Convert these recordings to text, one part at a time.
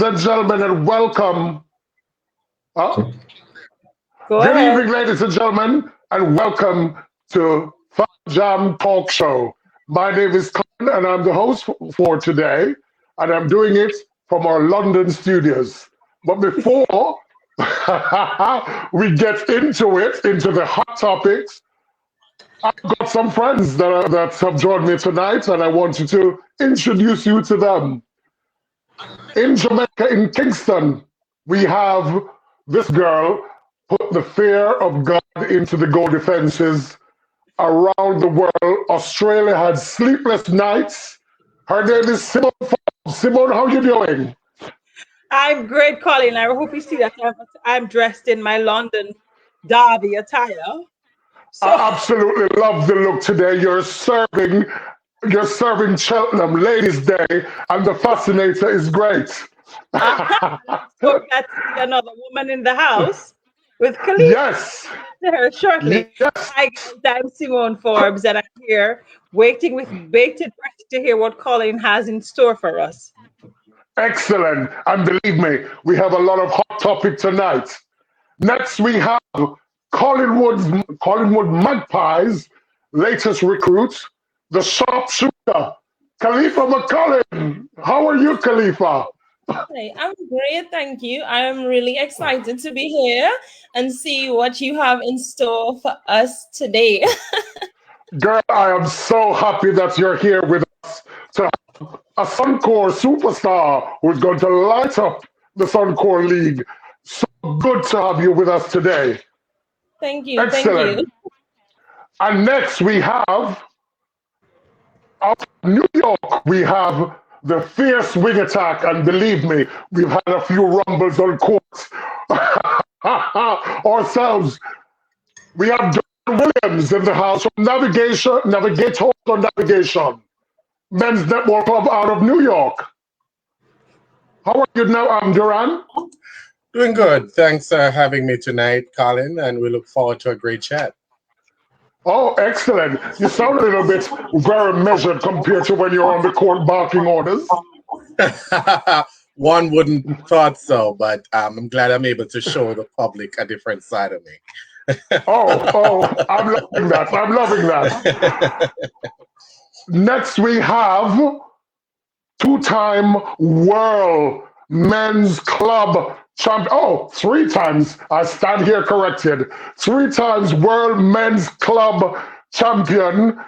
and gentlemen, and welcome. Uh, Go Good ahead. evening, ladies and gentlemen, and welcome to FanJam Talk Show. My name is Colyn, and I'm the host for today, and I'm doing it from our London studios. But before we get into the hot topics, I've got some friends that have joined me tonight, and I wanted to introduce you to them. In Jamaica, in Kingston, we have this girl put the fear of God into the goal defenses around the world. Australia had sleepless nights. Her name is Simone Forbes. Simone, how you doing? I'm great, Colin. I hope you see that I'm dressed in my London Derby attire. So I absolutely love the look today. You're serving Cheltenham Ladies' Day, and the fascinator is great. so glad to see another woman in the house with Khalifa Yes, to her shortly. yes. Hi guys, I'm Simone Forbes, and I'm here waiting with bated breath to hear what Colin has in store for us. Excellent. And believe me, we have a lot of hot topic tonight. Next, we have Collingwood Magpies' latest recruit, the sharpshooter, Khalifa McCullin. How are you, Khalifa? Hey, I'm great, thank you. I am really excited to be here and see what you have in store for us today. Girl, I am so happy that you're here with us to have a Suncore superstar who's going to light up the Suncore League. So good to have you with us today. Thank you, thank Excellent. you. And next we have out of New York, we have the fierce wing attack, and believe me, we've had a few rumbles on court ourselves. We have John Williams in the house from Navigator Navigation, Men's Netball Club out of New York. How are you now, Duran? Doing good. Thanks for having me tonight, Colin, and we look forward to a great chat. Oh, excellent. You sound a little bit very measured compared to when you're on the court barking orders. One wouldn't thought so, but I'm glad I'm able to show the public a different side of me. I'm loving that. I'm loving that. Next, we have two-time world men's club champion. Oh, three times. I stand here corrected. Three times world men's club champion,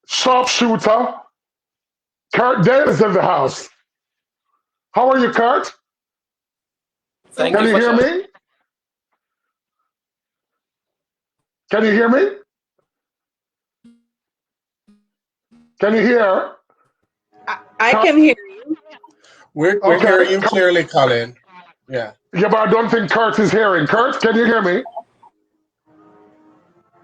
sharpshooter, Kurt Dale is in the house. How are you, Kurt? Can you hear me? Can you hear me? Can you hear? I can hear you. We're Okay. hearing you clearly, Colin. Yeah. Yeah, but I don't think Kurt is hearing. Kurt, can you hear me?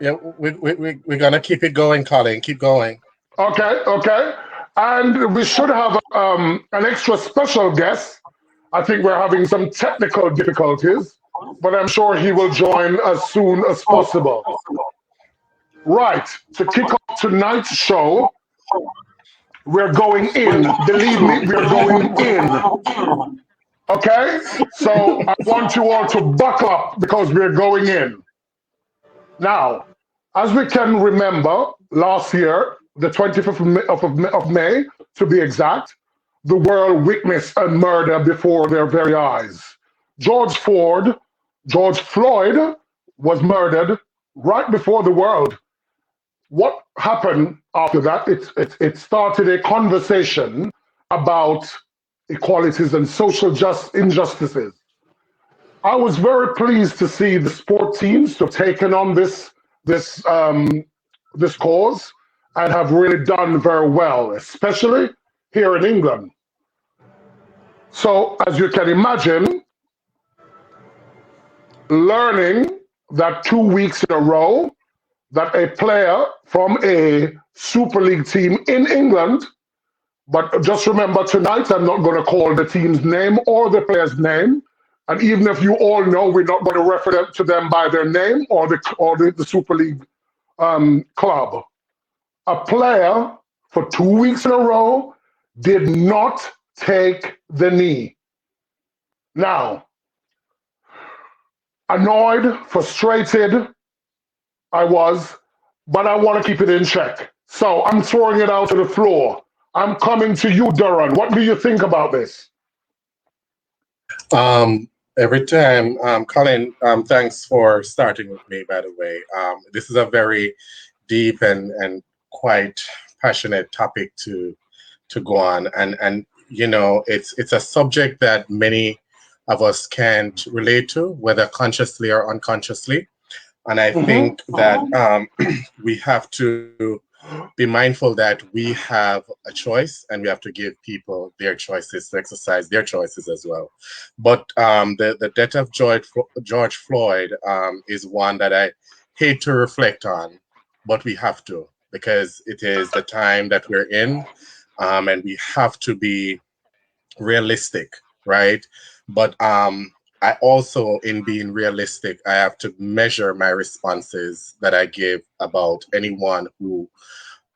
Yeah, we're going to keep it going, Colin. Keep going. Okay. And we should have an extra special guest. I think we're having some technical difficulties, but I'm sure he will join as soon as possible. Right, to kick off tonight's show, we're going in. Believe me, we're going in. Okay? So I want you all to buckle up because we're going in. Now, as we can remember, last year, the 25th of May, to be exact, the world witnessed a murder before their very eyes. George Floyd was murdered right before the world. What happened after that? It started a conversation about equalities and social injustices. I was very pleased to see the sport teams have taken on this cause and have really done very well, especially here in England. So, as you can imagine, learning that 2 weeks in a row that a player from a Super League team in England, but just remember tonight, I'm not going to call the team's name or the player's name. And even if you all know, we're not going to refer to them by their name or the Super League club. A player for 2 weeks in a row did not take the knee. Now, annoyed, frustrated, I was, but I want to keep it in check. So I'm throwing it out to the floor. I'm coming to you, Duran. What do you think about this? Every time, Colin, thanks for starting with me, by the way. This is a very deep and quite passionate topic to go on. And you know, it's a subject that many of us can't relate to, whether consciously or unconsciously. And I think that we have to be mindful that we have a choice and we have to give people their choices to exercise their choices as well. But the death of George Floyd is one that I hate to reflect on, but we have to, because it is the time that we're in, and we have to be realistic, right? But I also, in being realistic, I have to measure my responses that I give about anyone who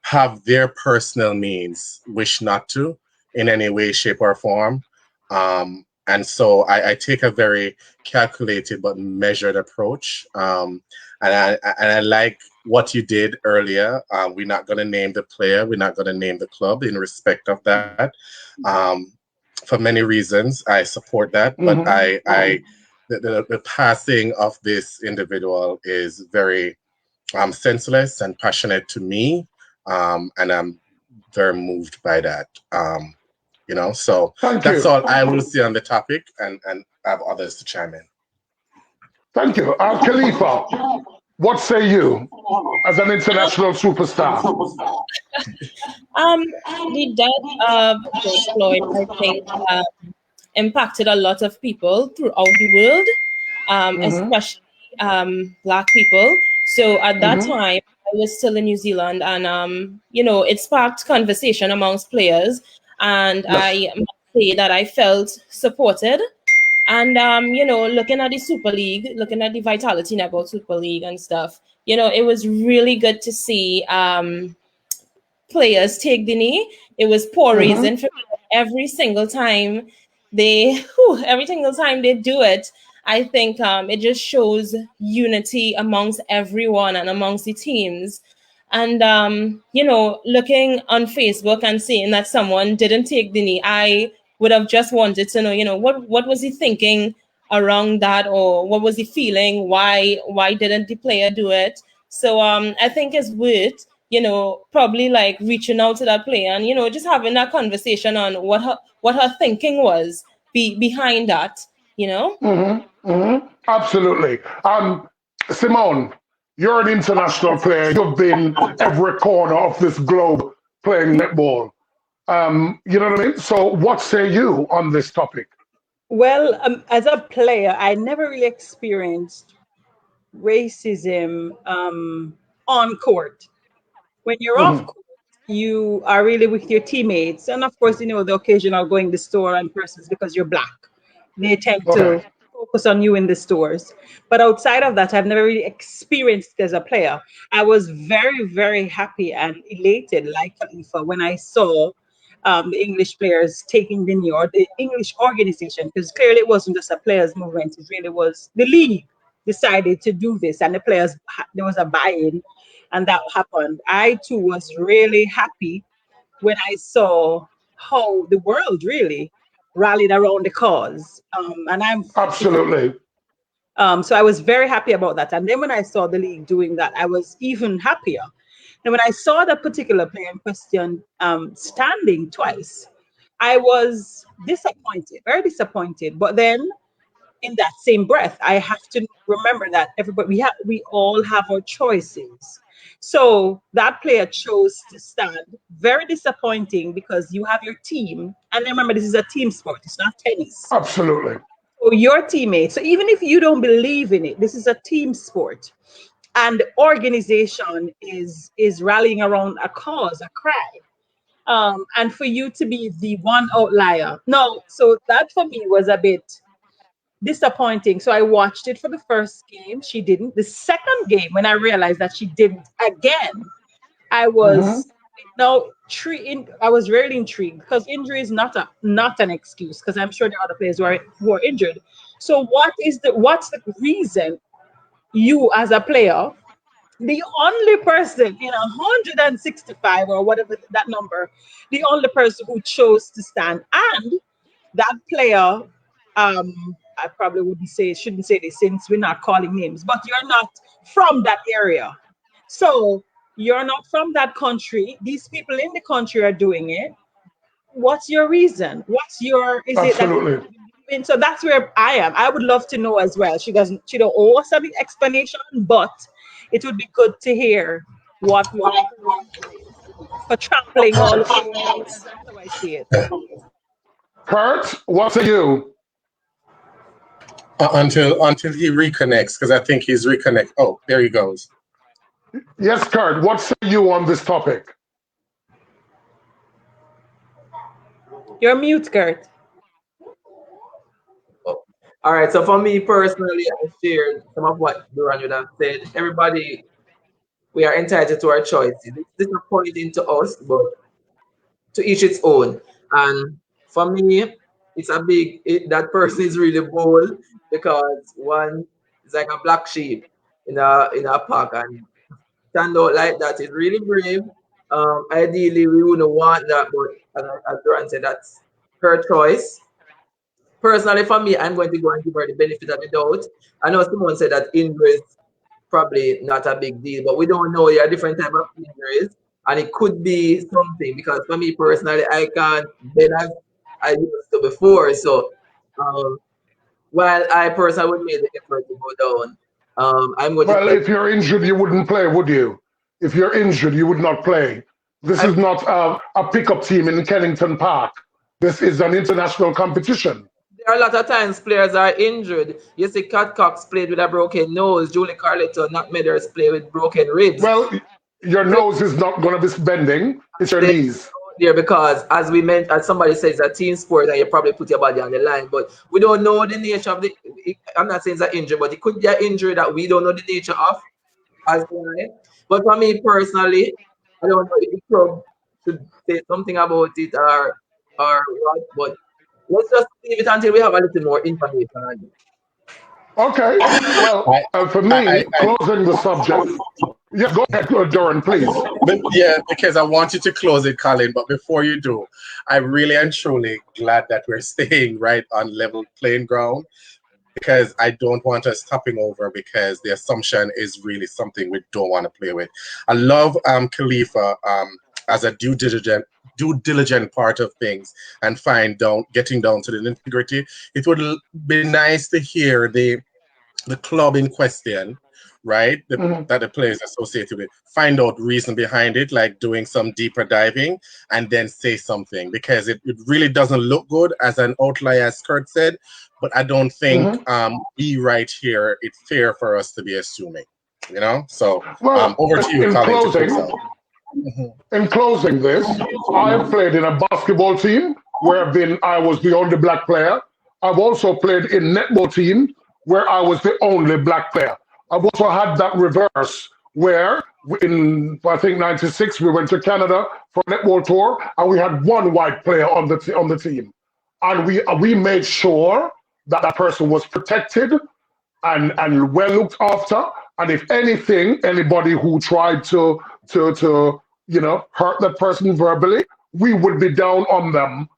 have their personal means wish not to in any way, shape, or form. And so I take a very calculated but measured approach. And I like what you did earlier. We're not going to name the player. We're not going to name the club in respect of that. For many reasons, I support that. But the passing of this individual is very senseless and passionate to me. And I'm very moved by that. You know, so Thank that's you. all I will say on the topic, and have others to chime in. Thank you. Khalifa, what say you as an international superstar? The death of George Floyd, I think, impacted a lot of people throughout the world, especially Black people. So at that time, I was still in New Zealand, and you know, it sparked conversation amongst players, and Yes. I must say that I felt supported. And you know, looking at the Super League, looking at the Vitality Netball Super League and stuff, you know, it was really good to see players take the knee. It was poor reason for every single time every single time they do it. I think it just shows unity amongst everyone and amongst the teams. And you know, looking on Facebook and seeing that someone didn't take the knee, I would have just wanted to know, you know, what was he thinking around that, or what was he feeling? Why didn't the player do it? So I think it's worth, you know, probably like reaching out to that player and, you know, just having that conversation on what her thinking was behind that, you know. Absolutely. Simone, you're an international player. You've been every corner of this globe playing netball. You know what I mean? So, what say you on this topic? Well, as a player, I never really experienced racism on court. When you're off court, you are really with your teammates, and of course, you know, the occasional going to the store and persons because you're Black. They tend Okay. to focus on you in the stores. But outside of that, I've never really experienced it as a player. I was very, very happy and elated, like Khalifa, when I saw the English players taking the knee, or the English organization, because clearly it wasn't just a players' movement, it really was the league decided to do this, and the players, there was a buy-in, and that happened. I too was really happy when I saw how the world really rallied around the cause. And I'm Absolutely. so I was very happy about that. And then when I saw the league doing that, I was even happier. And when I saw that particular player in question standing twice, I was disappointed, very disappointed. But then in that same breath, I have to remember that we all have our choices. So that player chose to stand. Very disappointing, because you have your team, and remember, this is a team sport. It's not tennis. Absolutely. So your teammates. So even if you don't believe in it, this is a team sport, and the organization is rallying around a cause, a cry. And for you to be the one outlier, no. So that for me was a bit disappointing. So I watched it for the first game. She didn't. The second game, when I realized that she didn't again, I was Now, I was really intrigued because injury is not an excuse because I'm sure there are other players who are injured. So what's the reason you as a player, the only person in 165 or whatever that number, the only person who chose to stand, and that player, I probably shouldn't say this since we're not calling names, but you're not from that area. So you're not from that country. These people in the country are doing it. What's your reason? Is it that? Absolutely. And so that's where I am. I would love to know as well. She don't owe us any explanation, but it would be good to hear what for trampling all over. That's how I see it. Kurt, what say you? Until he reconnects, because I think he's reconnect. Oh, there he goes. Yes, Kurt, what say you on this topic? You're mute, Kurt. All right, so for me personally, I shared some of what Duran would have said. Everybody, we are entitled to our choices. It's disappointing to us, but to each its own. And for me, it's that person is really bold because one is like a black sheep in a pack, and stand out like that is really brave. Ideally, we wouldn't want that, but as Duran said, that's her choice. Personally, for me, I'm going to go and give her the benefit of the doubt. I know someone said that injuries probably not a big deal, but we don't know. There are different type of injuries, and it could be something. Because for me personally, I can't then as I used to before. So while I personally would make the effort to go down, I'm going to Well, tell if you're injured, you wouldn't play, would you? If you're injured, you would not play. This is not a pickup team in Kennington Park. This is an international competition. there are a lot of times players are injured. You see, Cat Cox played with a broken nose. Julie Carletto, not Meadows, played with broken ribs. Well, your nose is not going to be bending. It's your knees. There because as we mentioned, as somebody says, a team sport and you probably put your body on the line, but we don't know the nature of I'm not saying it's an injury, but it could be an injury that we don't know the nature of as well. But for me personally, I don't know if the club should say something about it or what, but let's just leave it until we have a little more information on it. Okay. Well, for me, closing the subject. Yeah, go ahead, Doran, please. But yeah, because I wanted to close it, Colin. But before you do, I really am truly glad that we're staying right on level playing ground, because I don't want us topping over, because the assumption is really something we don't want to play with. I love Khalifa as a due diligent part of things and getting down to the integrity. It would be nice to hear the club in question, right, that the players associated with, find out reason behind it, like doing some deeper diving, and then say something, because it really doesn't look good as an outlier, as Kurt said. But I don't think we right here, it's fair for us to be assuming, So over to you, Colin. In closing this, I've played in a basketball team where I was the only black player. I've also played in netball team where I was the only black player. I've also had that reverse where in, I think, 96, we went to Canada for a netball tour and we had one white player on the team. And we made sure that that person was protected and well looked after. And if anything, anybody who tried to hurt that person verbally, we would be down on them.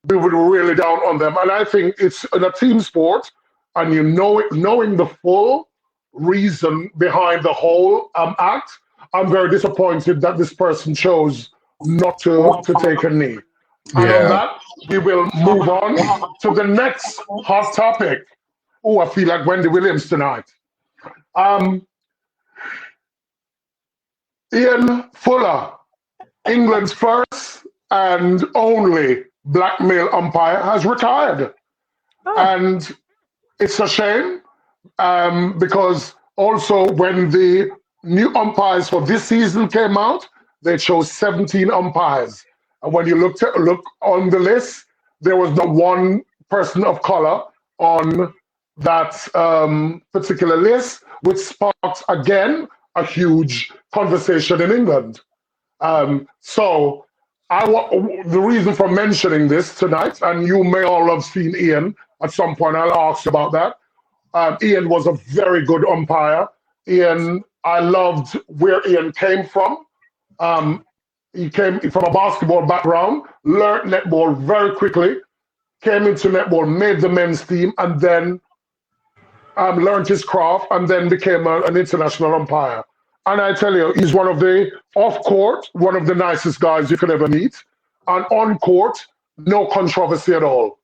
We would really down on them. And I think it's in a team sport, and knowing the full reason behind the whole act, I'm very disappointed that this person chose not to take a knee. And on that, we will move on to the next hot topic. Oh, I feel like Wendy Williams tonight. Ian Fuller, England's first and only black male umpire, has retired. And it's a shame because also when the new umpires for this season came out, they chose 17 umpires. And when you look on the list, there was not one person of color on that particular list, which sparked, again, a huge conversation in England. So the reason for mentioning this tonight, and you may all have seen Ian at some point. I'll ask you about that. Ian was a very good umpire. I loved where Ian came from. He came from a basketball background, learned netball very quickly, came into netball, made the men's team, and then learned his craft, and then became an international umpire. And I tell you, he's one of the off court, one of the nicest guys you could ever meet. And on court, no controversy at all.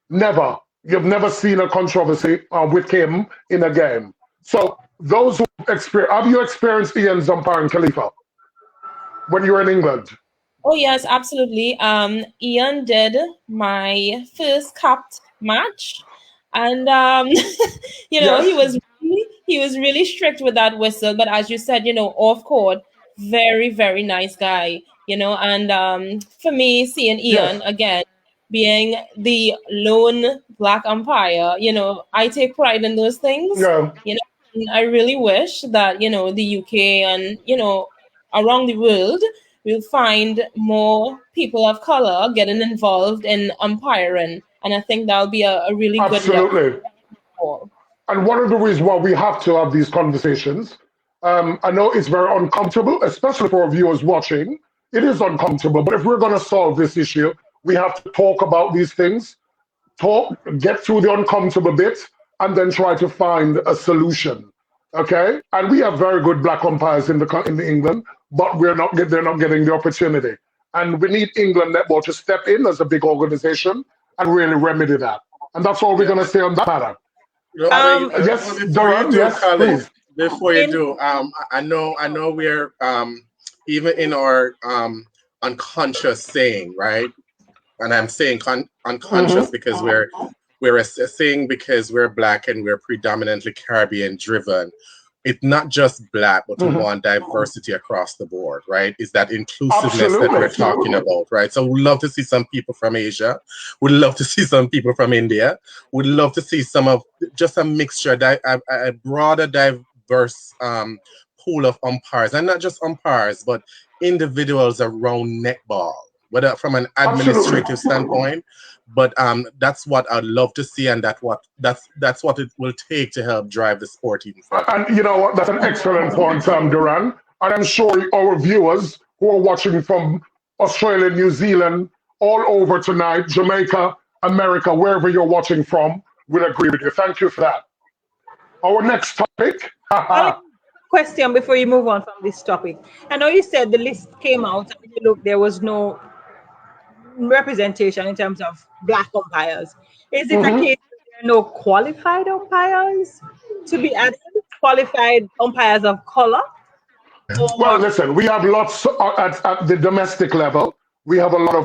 Never. You've never seen a controversy with him in a game. So those who have you experienced Ian's umpiring, Khalifa, when you were in England? Oh yes, absolutely. Ian did my first capped match, and you know, Yes. he was really strict with that whistle. But as you said, you know, off court, very very nice guy. You know, and for me, seeing Ian Yes. again being the lone black umpire, you know, I take pride in those things. Yeah. You know, and I really wish that, you know, the UK and, you know, around the world we'll find more people of color getting involved in umpiring. And I think that'll be a really good look Absolutely. for. And one of the reasons why we have to have these conversations, I know it's very uncomfortable, especially for our viewers watching. It is uncomfortable, but if we're going to solve this issue, we have to talk about these things, get through the uncomfortable bit, and then try to find a solution. Okay, and we have very good black umpires in the England, but they're not getting the opportunity. And we need England netball to step in as a big organization and really remedy that. And that's all we're going to say on that matter. Yes, Before you Doran, do, yes, Colin, please. before you do, I know we're even in our unconscious saying, right? And I'm saying unconscious Mm-hmm. because we're saying because we're black and we're predominantly Caribbean driven. It's not just black, but we Mm-hmm. want diversity across the board, right? Is that inclusiveness that Absolutely. we're talking about, right? So we'd love to see some people from Asia. We'd love to see some people from India. We'd love to see some of just a mixture, a broader, diverse pool of umpires, and not just umpires, but individuals around netball, whether from an Absolutely. administrative standpoint. But that's what I'd love to see, and that's what it will take to help drive the sport even further. And you know what? That's an excellent point, Duran. And I'm sure our viewers who are watching from Australia, New Zealand, all over tonight, Jamaica, America, wherever you're watching from, will agree with you. Thank you for that. Our next topic. Question before you move on from this topic. I know you said the list came out and you look, there was no representation in terms of black umpires. Is it a Mhm. case that there are no qualified umpires to be added? Qualified umpires of color? Well, Or listen, we have lots at the domestic level. We have a lot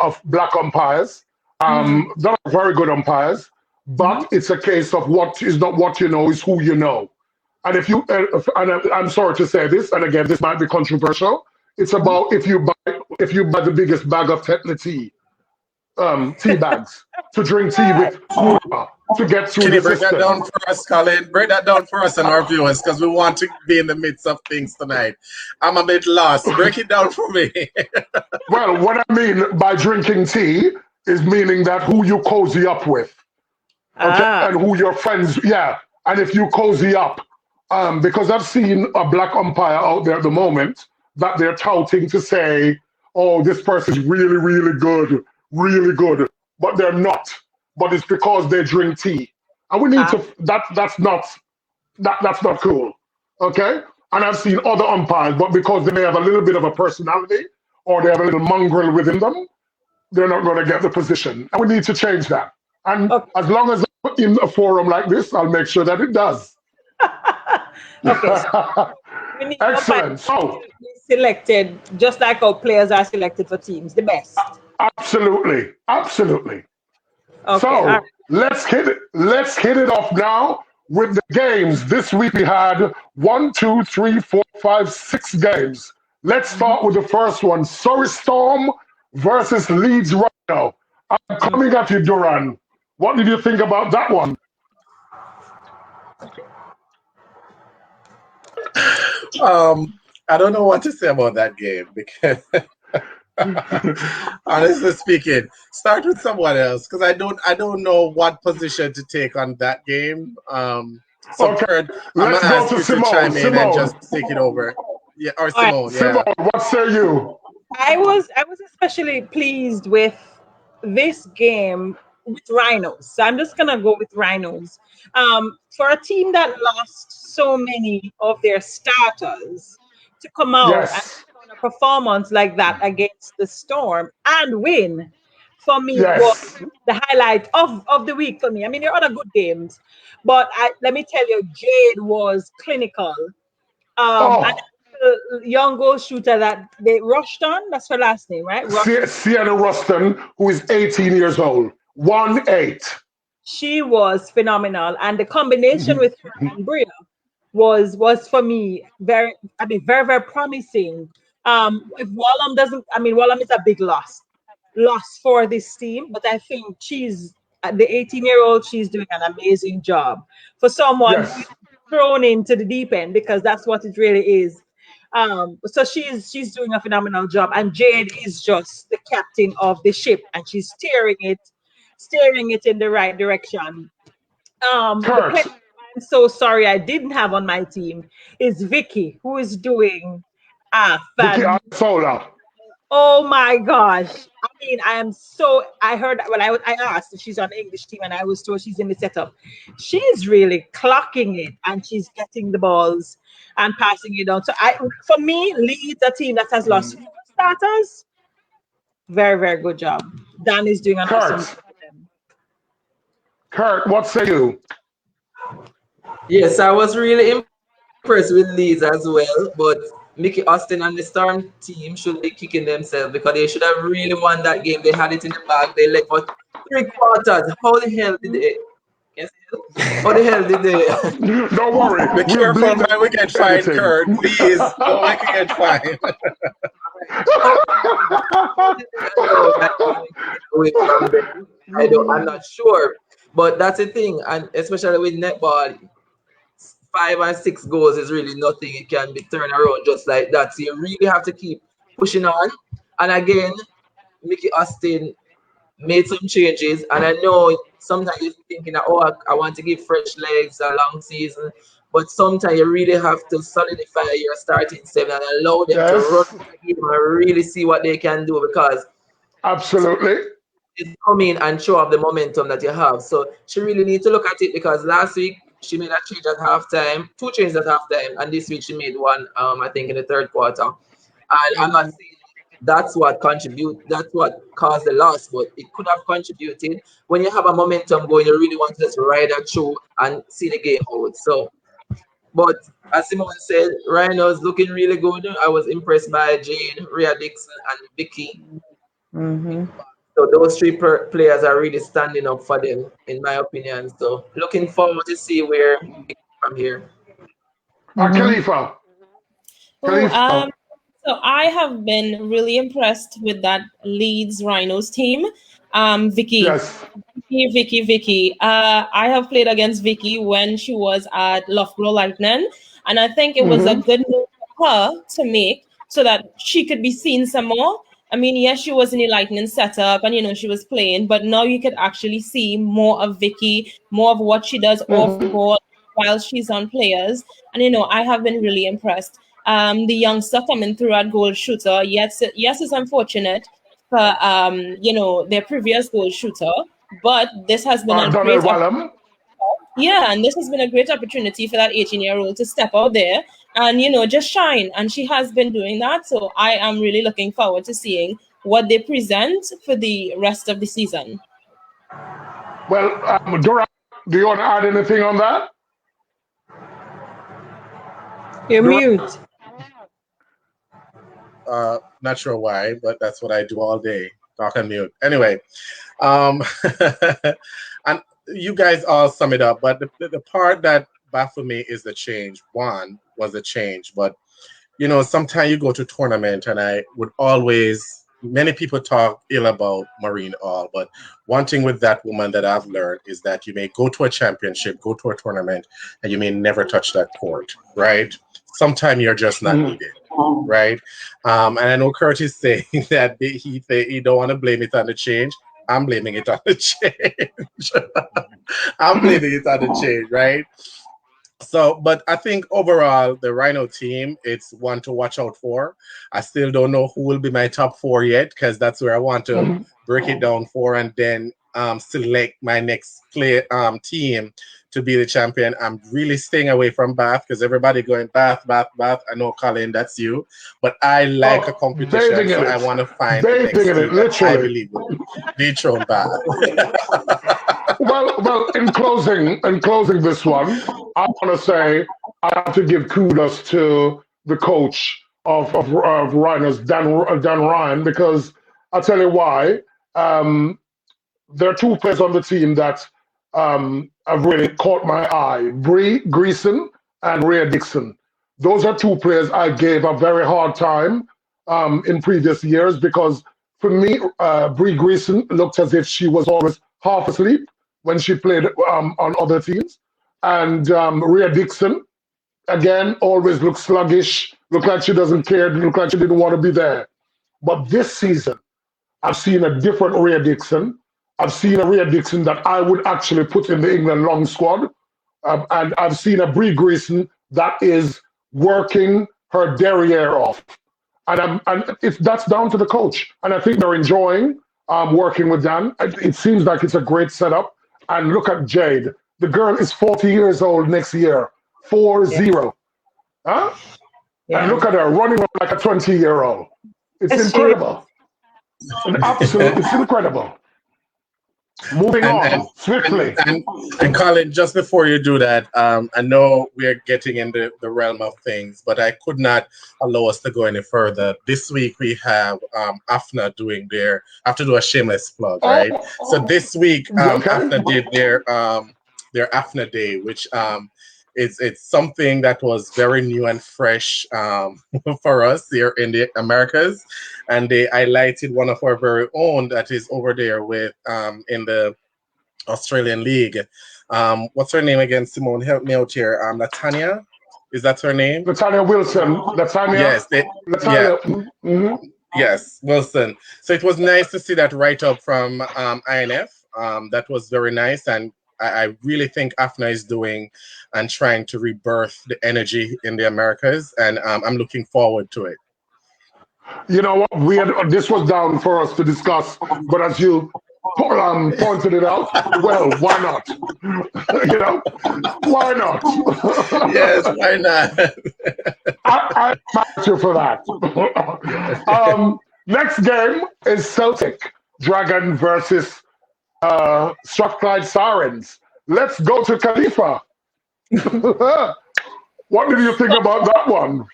of black umpires. There are very good umpires, but it's a case of what is not what you know, is who you know. And I'm sorry to say this, and again, this might be controversial. It's about if you buy the biggest bag of Tetley tea bags to drink tea with to get through Can the you break that system. down for us, Colin? Break that down for us and our viewers, because we want to be in the midst of things tonight. I'm a bit lost. Break it down for me. Well, what I mean by drinking tea is meaning that who you cozy up with, okay, and who your friends, yeah, and if you cozy up, because I've seen a black umpire out there at the moment that they're touting to say, oh, this person's really good, but they're not. But it's because they drink tea, and we need to. That's not cool, okay? And I've seen other umpires, but because they may have a little bit of a personality or they have a little mongrel within them, they're not going to get the position. And we need to change that. And okay. as long as I'm in a forum like this, I'll make sure that it does. Okay, so we need umpires Excellent. So, to be selected just like our players are selected for teams, the best. absolutely. Okay, all So, right. let's hit it off now with the games. This week we had 1, 2, 3, 4, 5, 6 games. Let's start with the first one. Surrey Storm versus Leeds Rhino. I'm coming at you, Duran. What did you think about that one? I don't know what to say about that game because, honestly speaking, start with someone else because I don't know what position to take on that game. So Okay, Kurt, I'm let's gonna go ask to you to Simone. chime in and Simone, just take it over. Yeah, or All right. Simone. Simone, Yeah. what say you? I was especially pleased with this game with Rhinos. So I'm just gonna go with Rhinos. For a team that lost so many of their starters to come out and Yes, put on a performance like that against the Storm and win, for me was yes. the highlight of the week for me. I mean, there are other good games, but let me tell you, Jade was clinical. And Oh, the young goal shooter that they rushed on, that's her last name, right? Sienna Ruston, who is 18 years old. 1-8. She was phenomenal, and the combination with her and Bria was for me very, I mean, very very promising. If Wallam doesn't, I mean, Wallam is a big loss for this team, but I think she's the 18-year-old. She's doing an amazing job for someone who is Yes, thrown into the deep end because that's what it really is. So she's doing a phenomenal job, and Jade is just the captain of the ship, and she's steering it in the right direction. The player Kurt, I'm so sorry I didn't have on my team is Vicky, who is doing Vicky fan. Arsola. Oh my gosh. I mean, I heard when I asked if she's on the English team and I was told she's in the setup. She's really clocking it and she's getting the balls and passing it on. So for me, Leeds, a team that has lost 4 starters, very, very good job. Dan is doing an awesome job Kurt, for them. Kurt, what say you? Yes, I was really impressed with Leeds as well, but Mickey Austin and the Storm team should be kicking themselves because they should have really won that game. They had it in the bag. They led for 3 quarters. How the hell did they? Yes, how the hell did they? Don't worry, Be we'll careful bleep when we get that fined, editing. Kurt. Please don't make it get fined. How did they allow that game to get away from them? I'm not sure, but that's the thing, and especially with netball, 5 and 6 goals is really nothing. It can be turned around just like that. So you really have to keep pushing on. And again, Mickey Austin made some changes. And I know sometimes you're thinking that, oh, I want to give fresh legs a long season. But sometimes you really have to solidify your starting seven and allow them to run Yes, the game and really see what they can do because absolutely. is come in and show up the momentum that you have. So she really need to look at it because last week she made a change at halftime, 2 changes at halftime, and this week she made one, I think, in the third quarter. And I'm not saying that's what caused the loss, but it could have contributed. When you have a momentum going, you really want to just ride that through and see the game out. So, but as Simone said, Rhino's looking really good. I was impressed by Jane, Rhea Dixon, and Vicky. Mm-hmm. So those three players are really standing up for them, in my opinion. So looking forward to see where we go from here. Mm-hmm. Khalifa, Oh, Khalifa. so I have been really impressed with that Leeds Rhinos team. Vicky, Yes. Vicky. I have played against Vicky when she was at Loughborough Lightning, and I think it was a Mm-hmm. good move for her to make so that she could be seen some more. I mean, yes, she was in the Lightning setup, and she was playing, but now you could actually see more of Vicky, more of what she does off Mm-hmm. ball while she's on players, and I have been really impressed. The youngster coming through at goal shooter, yes, it's unfortunate for their previous goal shooter, but this has been a Donald great Wallum. yeah, and this has been a great opportunity for that 18-year-old to step out there and just shine. And she has been doing that. So I am really looking forward to seeing what they present for the rest of the season. Well, Dora, do you want to add anything on that? You're Dora? mute. Not sure why, but that's what I do all day. Talk and mute. Anyway, um, and you guys all sum it up, but the part that baffled me is the change. One was the change, but sometimes you go to tournament, and I would always. Many people talk ill about Maureen All, but one thing with that woman that I've learned is that you may go to a championship, go to a tournament, and you may never touch that court, right? Sometimes you're just not Mm-hmm. needed. right? And I know Kurt is saying that he don't want to blame it on the change. I'm blaming it on the change. I'm blaming it on the change, right? So, but I think overall, the Rhino team, it's one to watch out for. I still don't know who will be my top 4 yet, because that's where I want to break it down for and then select my next team to be the champion. I'm really staying away from Bath because everybody going Bath. I know, Colin, that's you. But I like a competition, so I want to find the next team that I believe will dethrone Bath. Well, in closing this one, I want to say I have to give kudos to the coach of Rhinos, Dan Ryan, because I'll tell you why. There are 2 players on the team that have really caught my eye: Bree Greason and Rhea Dixon. Those are 2 players I gave a very hard time in previous years because, for me, Bree Greason looked as if she was always half asleep when she played on other teams. And Rhea Dixon, again, always looked sluggish, looked like she doesn't care, looked like she didn't want to be there. But this season, I've seen a different Rhea Dixon. I've seen a Rhea Dixon that I would actually put in the England long squad. And I've seen a Bree Greason that is working her derriere off. And that's down to the coach. And I think they're enjoying working with Dan. It seems like it's a great setup. And look at Jade. The girl is 40 years old next year. 4-0. Huh? Yeah. And look at her running like a 20-year-old. It's incredible. It's incredible. Moving on swiftly. And Colin, just before you do that, I know we're getting into the realm of things, but I could not allow us to go any further. This week we have AFNA doing I have to do a shameless plug, right? So this week AFNA did their AFNA Day, which it's something that was very new and fresh for us here in the Americas. And they highlighted one of our very own that is over there with in the Australian League. What's her name again? Simone, help me out here. Latanya, is that her name? Latanya Wilson. Yes. Yes, Wilson. So it was nice to see that write-up from INF. That was very nice, and I really think AFNA is doing and trying to rebirth the energy in the Americas, and I'm looking forward to it. You know what? This was down for us to discuss, but as you pointed it out, well, why not? Why not? Yes, why not? I'm at you for that. Next game is Celtic Dragon versus Strathclyde Sirens. Let's go to Khalifa. What did you think about that one?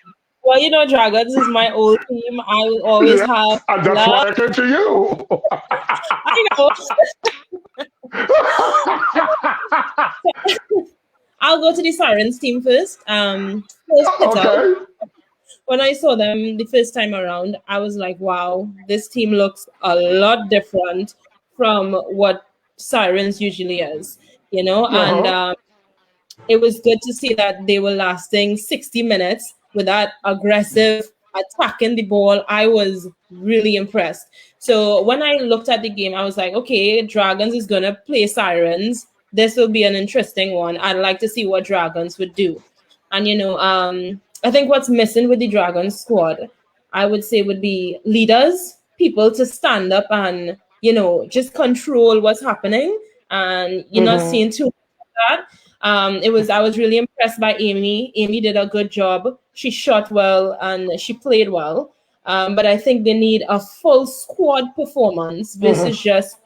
Well, Dragons is my old team. I will always have. And that's why I came to you. I know. I'll go to the Sirens team first. Okay. When I saw them the first time around, I was like, wow, this team looks a lot different from what Sirens usually is, and it was good to see that they were lasting 60 minutes with that aggressive attacking the ball. I was really impressed. So when I looked at the game, I was like, okay, Dragons is going to play Sirens. This will be an interesting one. I'd like to see what Dragons would do. And, I think what's missing with the Dragons squad, I would say, would be leaders, people to stand up and, just control what's happening. And you're not seeing too much of that. I was really impressed by Amy. Amy did a good job. She shot well and she played well. But I think they need a full squad performance versus just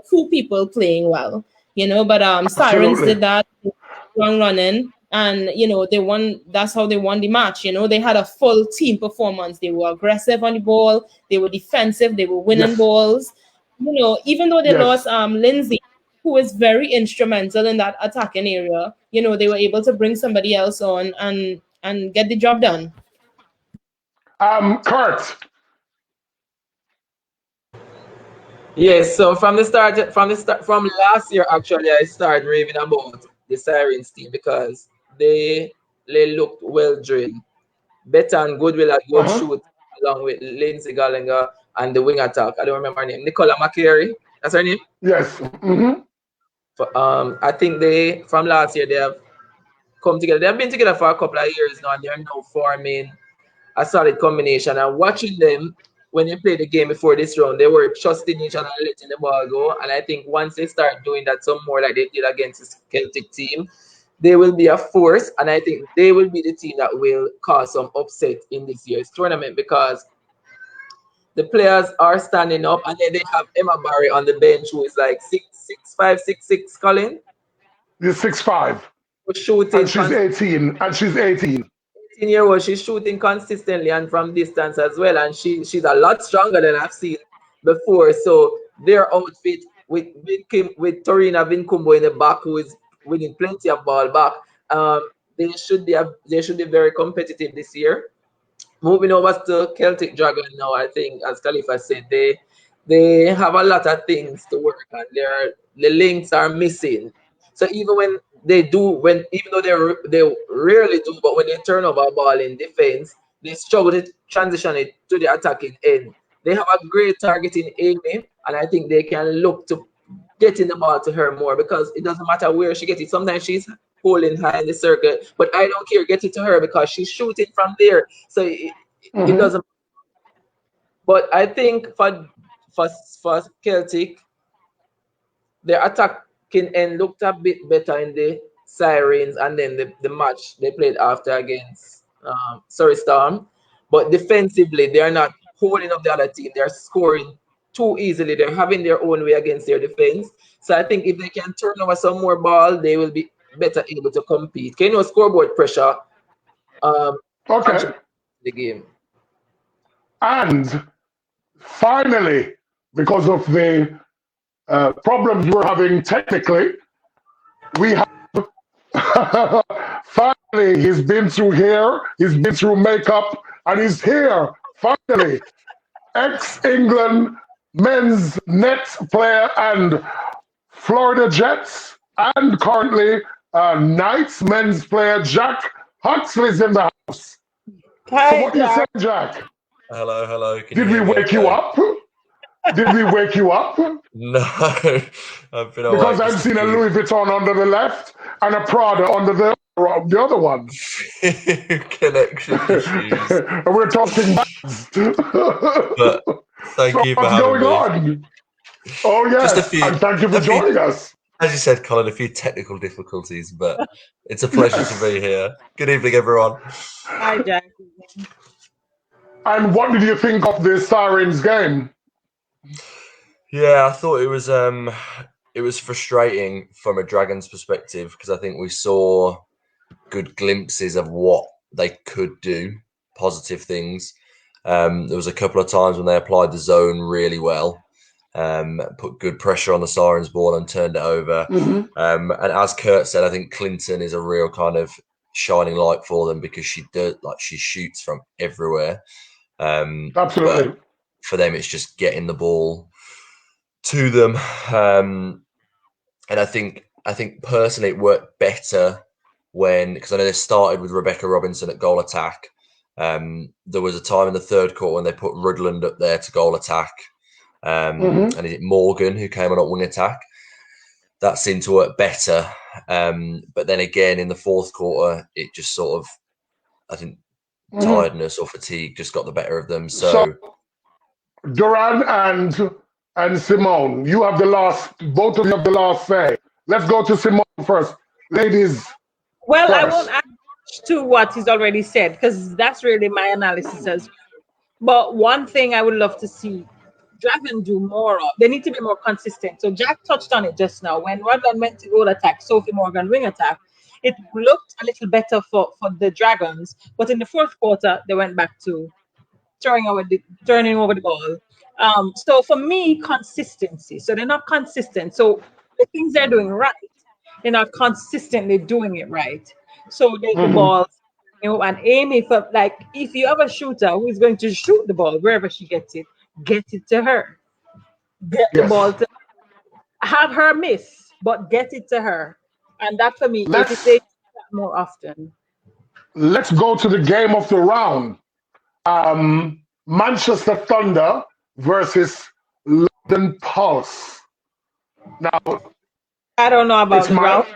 2 people playing well. But Sirens did that long running, and they won. That's how they won the match. They had a full team performance. They were aggressive on the ball. They were defensive. They were winning balls. Even though they lost Lindsay, who is very instrumental in that attacking area, they were able to bring somebody else on and get the job done. Kurt. Yes, so from last year, actually, I started raving about the Sirens team because they looked well drilled. Better and Goodwill at both shoot along with Lindsay Gallagher and the wing attack. I don't remember her name. Nicola McCary. That's her name? Yes. I think they, from last year, they have come together. They have been together for a couple of years now, and they're now forming a solid combination. And watching them when they played the game before this round, they were trusting each other and letting the ball go. And I think once they start doing that some more like they did against this Celtic team, they will be a force. And I think they will be the team that will cause some upset in this year's tournament because the players are standing up, and then they have Emma Barry on the bench, who is like 6'5", 6'6", Colin. You're 6'5". Shooting. And she's 18. 18-year-old, she's shooting consistently and from distance as well. And she's a lot stronger than I've seen before. So their outfit with Torina Vinkumbo in the back, who is winning plenty of ball back, they should be very competitive this year. Moving over to Celtic Dragon now, I think, as Khalifa said, they have a lot of things to work on. The links are missing. So even when they do, even though they rarely do, but when they turn over a ball in defense, they struggle to transition it to the attacking end. They have a great target in Amy, and I think they can look to getting the ball to her more because it doesn't matter where she gets it. Sometimes she's holding high in the circle, but I don't care. Get it to her because she's shooting from there. So it doesn't. But I think for Celtic, their attacking end looked a bit better in the Sirens and then the match they played after against Storm. But defensively, they are not holding up the other team. They're scoring too easily. They're having their own way against their defense. So I think if they can turn over some more ball, they will be better able to compete. Can you scoreboard pressure? Okay. The game. And finally, because of the problems we're having technically, we have finally, he's been through hair, he's been through makeup, and he's here, finally. Ex-England men's Nets player and Florida Jets, and currently Knights men's player Jack Huxley's in the house. Hi, so what do you Jack. say, Jack? Hello. Did we wake you up? Did we wake you up? No, I've been because I've seen a Louis Vuitton under the left and a Prada under the other one. Connection issues. And we're talking bags. But thank you for having me. What's going on? Oh yes, and thank you for joining us. As you said, Colin, a few technical difficulties, but it's a pleasure to be here. Good evening, everyone. Hi, Jack. And what did you think of this Sirens game? Yeah, I thought it was frustrating from a Dragons perspective because I think we saw good glimpses of what they could do, positive things. There was a couple of times when they applied the zone really well, put good pressure on the Sirens ball and turned it over. And as Kurt said, I think Clinton is a real kind of shining light for them because she shoots from everywhere. Absolutely. But for them, it's just getting the ball to them. And I think personally it worked better because I know they started with Rebecca Robinson at goal attack. There was a time in the third quarter when they put Rudland up there to goal attack. And is it Morgan who came on at wing attack? That seemed to work better. But then again, in the fourth quarter, it just sort of, I think, tiredness or fatigue just got the better of them. So Duran and Simone, you have both of you have the last say. Let's go to Simone first. Ladies. Well, first. I won't add to what he's already said because that's really my analysis. But one thing I would love to see Dragon do more of, they need to be more consistent. So Jack touched on it just now. When Rodland went to goal attack, Sophie Morgan wing attack, it looked a little better for the Dragons. But in the fourth quarter, they went back to turning over the ball. So for me, consistency. So they're not consistent. So the things they're doing right, they're not consistently doing it right. So they the ball, and Amy, for like, if you have a shooter who is going to shoot the ball wherever she gets it, get it to her. Get the ball to have her miss, but get it to her. And that for me, if they do that more often. let's go to the game of the round. Manchester Thunder versus London Pulse. Now, I don't know it's about the my round,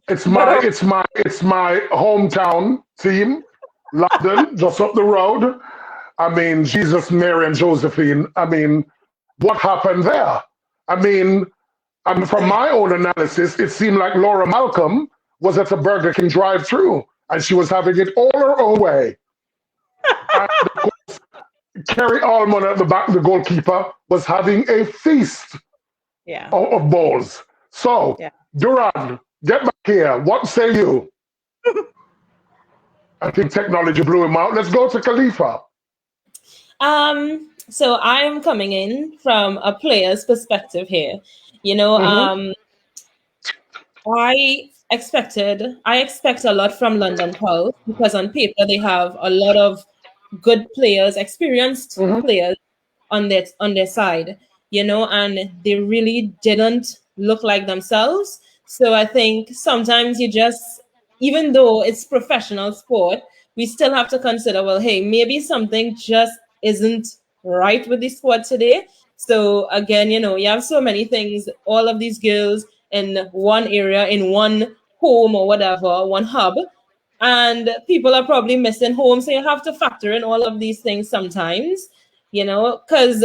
but it's my hometown team, London, just up the road. I mean, Jesus, Mary, and Josephine. I mean, what happened there? I mean, from my own analysis, it seemed like Laura Malcolm was at the Burger King drive-through, and she was having it all her own way. And Kerry Allman at the back, the goalkeeper, was having a feast yeah, of balls. So, yeah. Duran, get back here. What say you? I think technology blew him out. Let's go to Khalifa. So I'm coming in from a player's perspective here. You know, Mm-hmm. I expect a lot from London Pulse because on paper they have a lot of good players, experienced Mm-hmm. players on their side, and they really didn't look like themselves. So I think sometimes you just, even though it's professional sport, we still have to consider, well, hey, maybe something just isn't right with the squad today. So again, you have so many things, all of these girls in one area, in one home or whatever, one hub, and people are probably missing home. So you have to factor in all of these things sometimes, because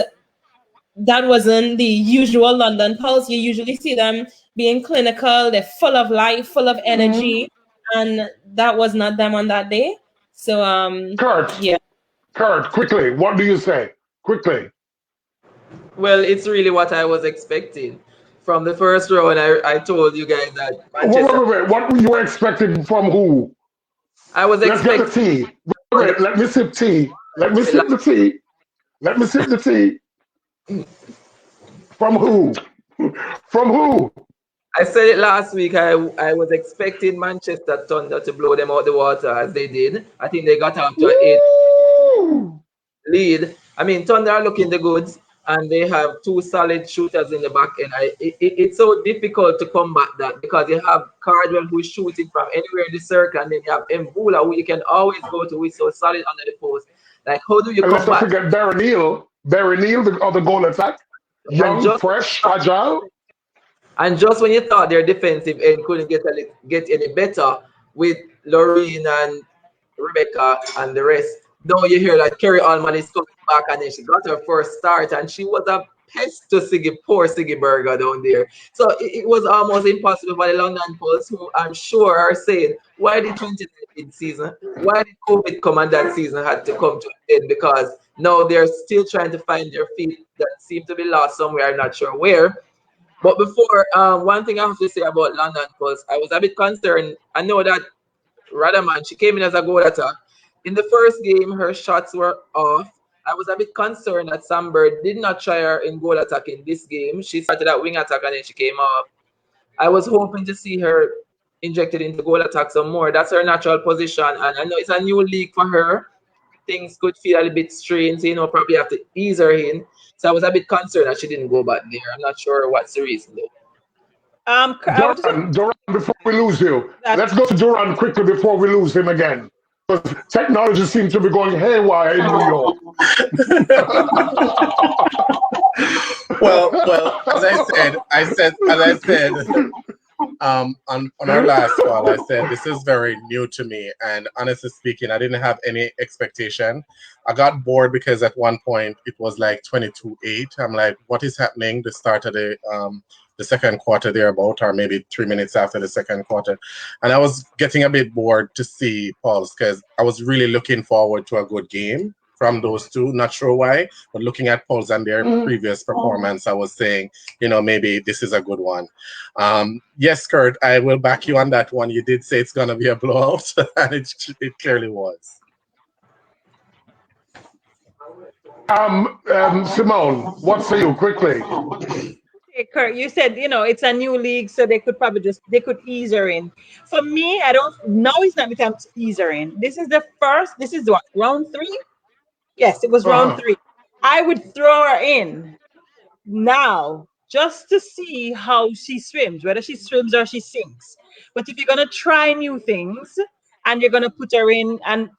that wasn't the usual London Pulse. You usually see them being clinical, they're full of life, full of Mm-hmm. energy, and that was not them on that day. So Kurt, yeah. Kurt, quickly, what do you say? Quickly. Well, it's really what I was expecting. From the first round, I told you guys that Manchester. Wait. What you were expecting from who? I was Let's get the expecting tea. from the Wait, let me sip tea. Let me first sip the tea. Let me sip the tea. From who? From who? I said it last week. I was expecting Manchester Thunder to blow them out the water as they did. I think they got off to an 8 Woo! lead. I mean, Thunder are looking the goods, and they have two solid shooters in the back end. It's so difficult to combat that because you have Cardwell who's shooting from anywhere in the circle, and then you have Mbula who you can always go to, who's so solid under the post. Like, how do you And let's not combat? forget Barry Neal. Barry Neal, the other goal attack. And Young, just fresh, agile. And just when you thought their defensive end couldn't get any better with Lorraine and Rebecca and the rest, now you hear that Kerry Allman is coming back and then she got her first start and she was a pest to poor Siggy Berger down there. So it was almost impossible for the London Pulse, who I'm sure are saying, why did 2019 season, why did COVID come and that season had to come to an end? Because now they're still trying to find their feet that seem to be lost somewhere, I'm not sure where. But before, one thing I have to say about London, because I was a bit concerned. I know that Radaman, she came in as a goal attack. In the first game, her shots were off. I was a bit concerned that Sambird did not try her in goal attack in this game. She started at wing attack and then she came off. I was hoping to see her injected into goal attack some more. That's her natural position. And I know it's a new league for her. Things could feel a little bit strange, probably have to ease her in. So I was a bit concerned that she didn't go back there. I'm not sure what's the reason though. I would just like Duran, before we lose you, that. let's go to Duran quickly before we lose him again. Because technology seems to be going haywire in New York. Well, on our last call, I said this is very new to me, and honestly speaking, I didn't have any expectation. I got bored because at one point it was like 22-8. I'm like, what is happening? The start of the second quarter thereabout, or maybe 3 minutes after the second quarter, and I was getting a bit bored to see Pulse because I was really looking forward to a good game from those two. Not sure why, but looking at Pulse and their previous performance, I was saying, maybe this is a good one. Yes, Kurt, I will back you on that one. You did say it's going to be a blowout, and it clearly was. Simone, what say you quickly? Okay, Kurt, you said it's a new league, so they could probably ease her in. For me, I don't. Now it's not the time to ease her in. This is the first. This is what, round 3. Yes, it was round 3. I would throw her in now just to see how she swims, whether she swims or she sinks. But if you're gonna try new things, and you're going to put her in, and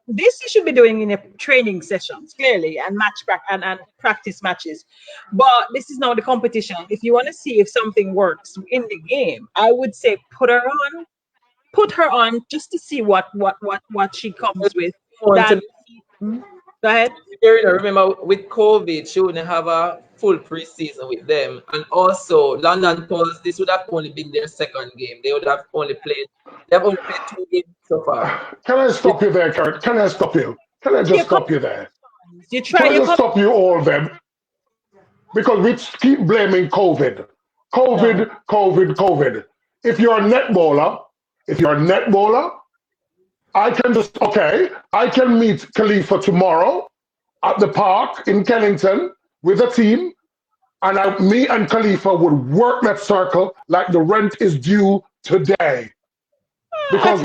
this you should be doing in a training sessions, clearly, and and practice matches. But this is now the competition. If you want to see if something works in the game, I would say put her on just to see what she comes with. That, go ahead. Remember, with COVID, she wouldn't have a full preseason with them. And also, London Pulse, this would have only been their second game. They have only played 2 games so far. Can I stop you there, Karen? Can I stop you? Can I just stop you there? Can I just stop you all them? Because we keep blaming COVID. COVID. If you're a netballer, I can meet Khalifa tomorrow at the park in Kennington with a team, and me and Khalifa would work that circle like the rent is due today. Because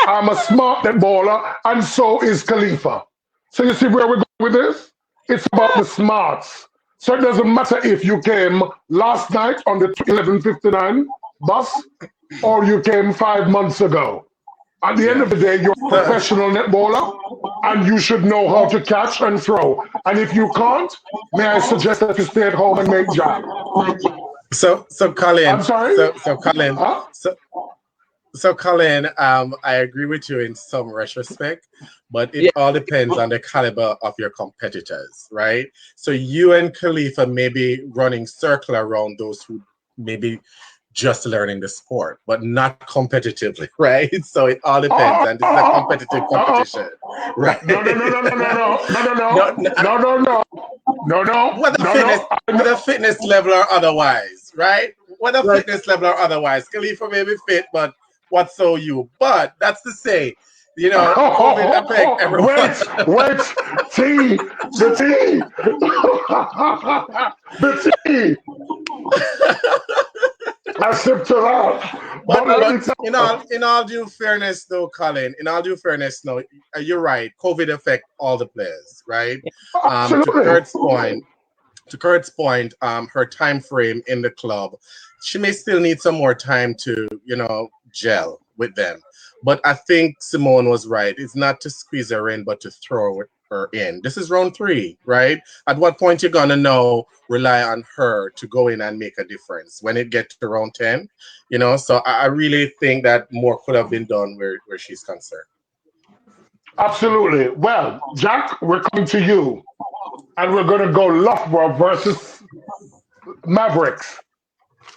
I'm a smart netballer, and so is Khalifa. So you see where we're going with this? It's about the smarts. So it doesn't matter if you came last night on the 11:59 bus or you came 5 months ago. At the end of the day, you're a professional netballer, and you should know how to catch and throw. And if you can't, may I suggest that you stay at home and make jam. So Colyn, I'm sorry? So Colyn, Huh? So Colyn, I agree with you in some retrospect, but it all depends on the caliber of your competitors, right? So you and Khalifa may be running circle around those who maybe just learning the sport, but not competitively, right? So it all depends, and this is a competitive competition, right? No. Whether fitness level or otherwise, right? Whether fitness level or otherwise, Khalifa may be fit, but what so you? But that's to say, COVID affect everyone. Wait, the tea. I sip to that. But in all due fairness, though, Colyn, you're right. COVID affect all the players, right? To Kurt's point, her time frame in the club, she may still need some more time to, gel with them. But I think Simone was right. It's not to squeeze her in, but to throw her in. This is round 3, right? At what point you're gonna rely on her to go in and make a difference when it gets to round 10, So I really think that more could have been done where she's concerned. Absolutely. Well, Jack, we're coming to you, and we're gonna go Loughborough versus Mavericks.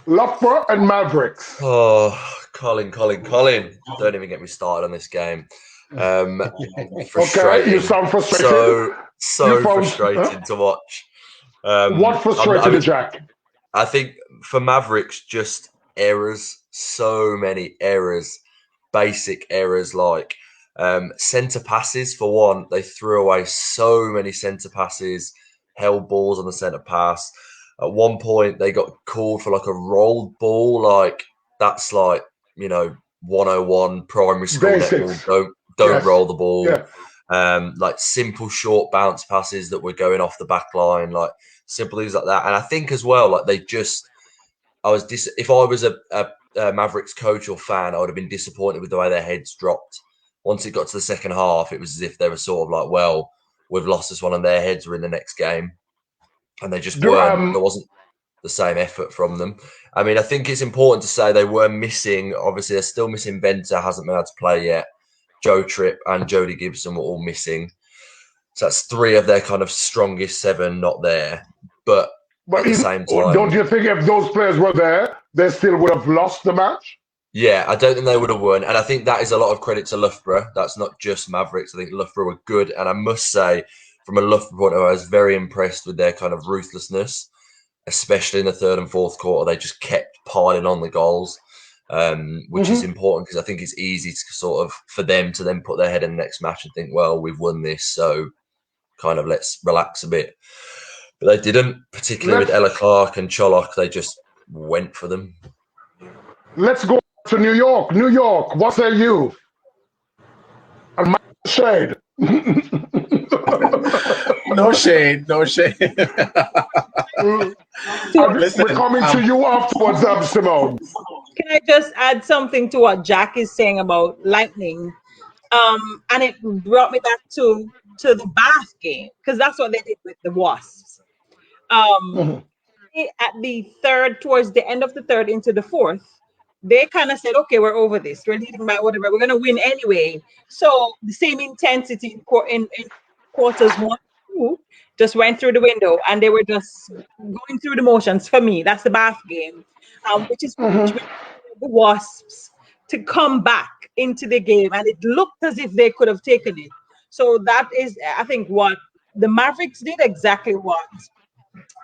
Loughborough and Mavericks. Oh, Colyn. Don't even get me started on this game. Okay, you sound frustrated. So frustrating to watch. What frustrated you, Jack? I think for Mavericks, just errors. So many errors. Basic errors like centre passes, for one. They threw away so many centre passes, held balls on the centre pass. At one point, they got called for like a rolled ball. Like, that's like, 101 primary school netball. Don't roll the ball. Yeah. Like simple short bounce passes that were going off the back line, like simple things like that. And I think as well, like if I was a Mavericks coach or fan, I would have been disappointed with the way their heads dropped. Once it got to the second half, it was as if they were sort of like, well, we've lost this one and their heads were in the next game. And they just weren't. There wasn't the same effort from them. I mean, I think it's important to say they were missing. Obviously, they're still missing. Benta hasn't been able to play yet. Joe Tripp and Jody Gibson were all missing. So that's 3 of their kind of strongest 7 not there. But at the same time, don't you think if those players were there, they still would have lost the match? Yeah, I don't think they would have won. And I think that is a lot of credit to Loughborough. That's not just Mavericks. I think Loughborough were good. And I must say, from a Loughborough point of view, I was very impressed with their kind of ruthlessness, especially in the 3rd and 4th quarter. They just kept piling on the goals, which is important because I think it's easy to sort of for them to then put their head in the next match and think, well, we've won this, so kind of let's relax a bit. But they didn't, particularly with Ella Clark and Cholok. They just went for them. Let's go to New York. New York, what say you? And my shade. No shade. We're coming to you afterwards, Simone. Can I just add something to what Jack is saying about Lightning? And it brought me back to the Bath game because that's what they did with the Wasps. Um, Mhm. at the third, towards the end of the third into the fourth, they kind of said, "Okay, we're over this. We're leading by whatever. We're gonna win anyway." So the same intensity in quarters one, two, just went through the window, and they were just going through the motions. For me, that's the Bath game, which Mhm. meant the Wasps to come back into the game, and it looked as if they could have taken it. So that is, I think, what the Mavericks did exactly what